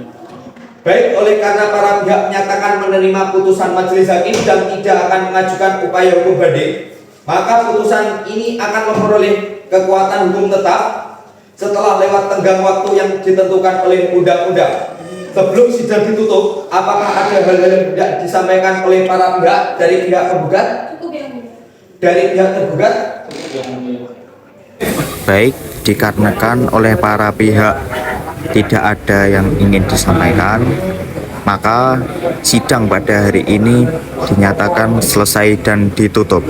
Baik, oleh karena para pihak menyatakan menerima putusan Majelis Hakim dan tidak akan mengajukan upaya hukum banding, maka putusan ini akan memperoleh kekuatan hukum tetap setelah lewat tenggang waktu yang ditentukan oleh undang-undang. Sebelum sidang ditutup, apakah ada hal-hal yang tidak disampaikan oleh para pihak dari pihak penggugat? Cukup ya mulia. Dari pihak tergugat? Baik, dikarenakan oleh para pihak tidak ada yang ingin disampaikan, maka sidang pada hari ini dinyatakan selesai dan ditutup.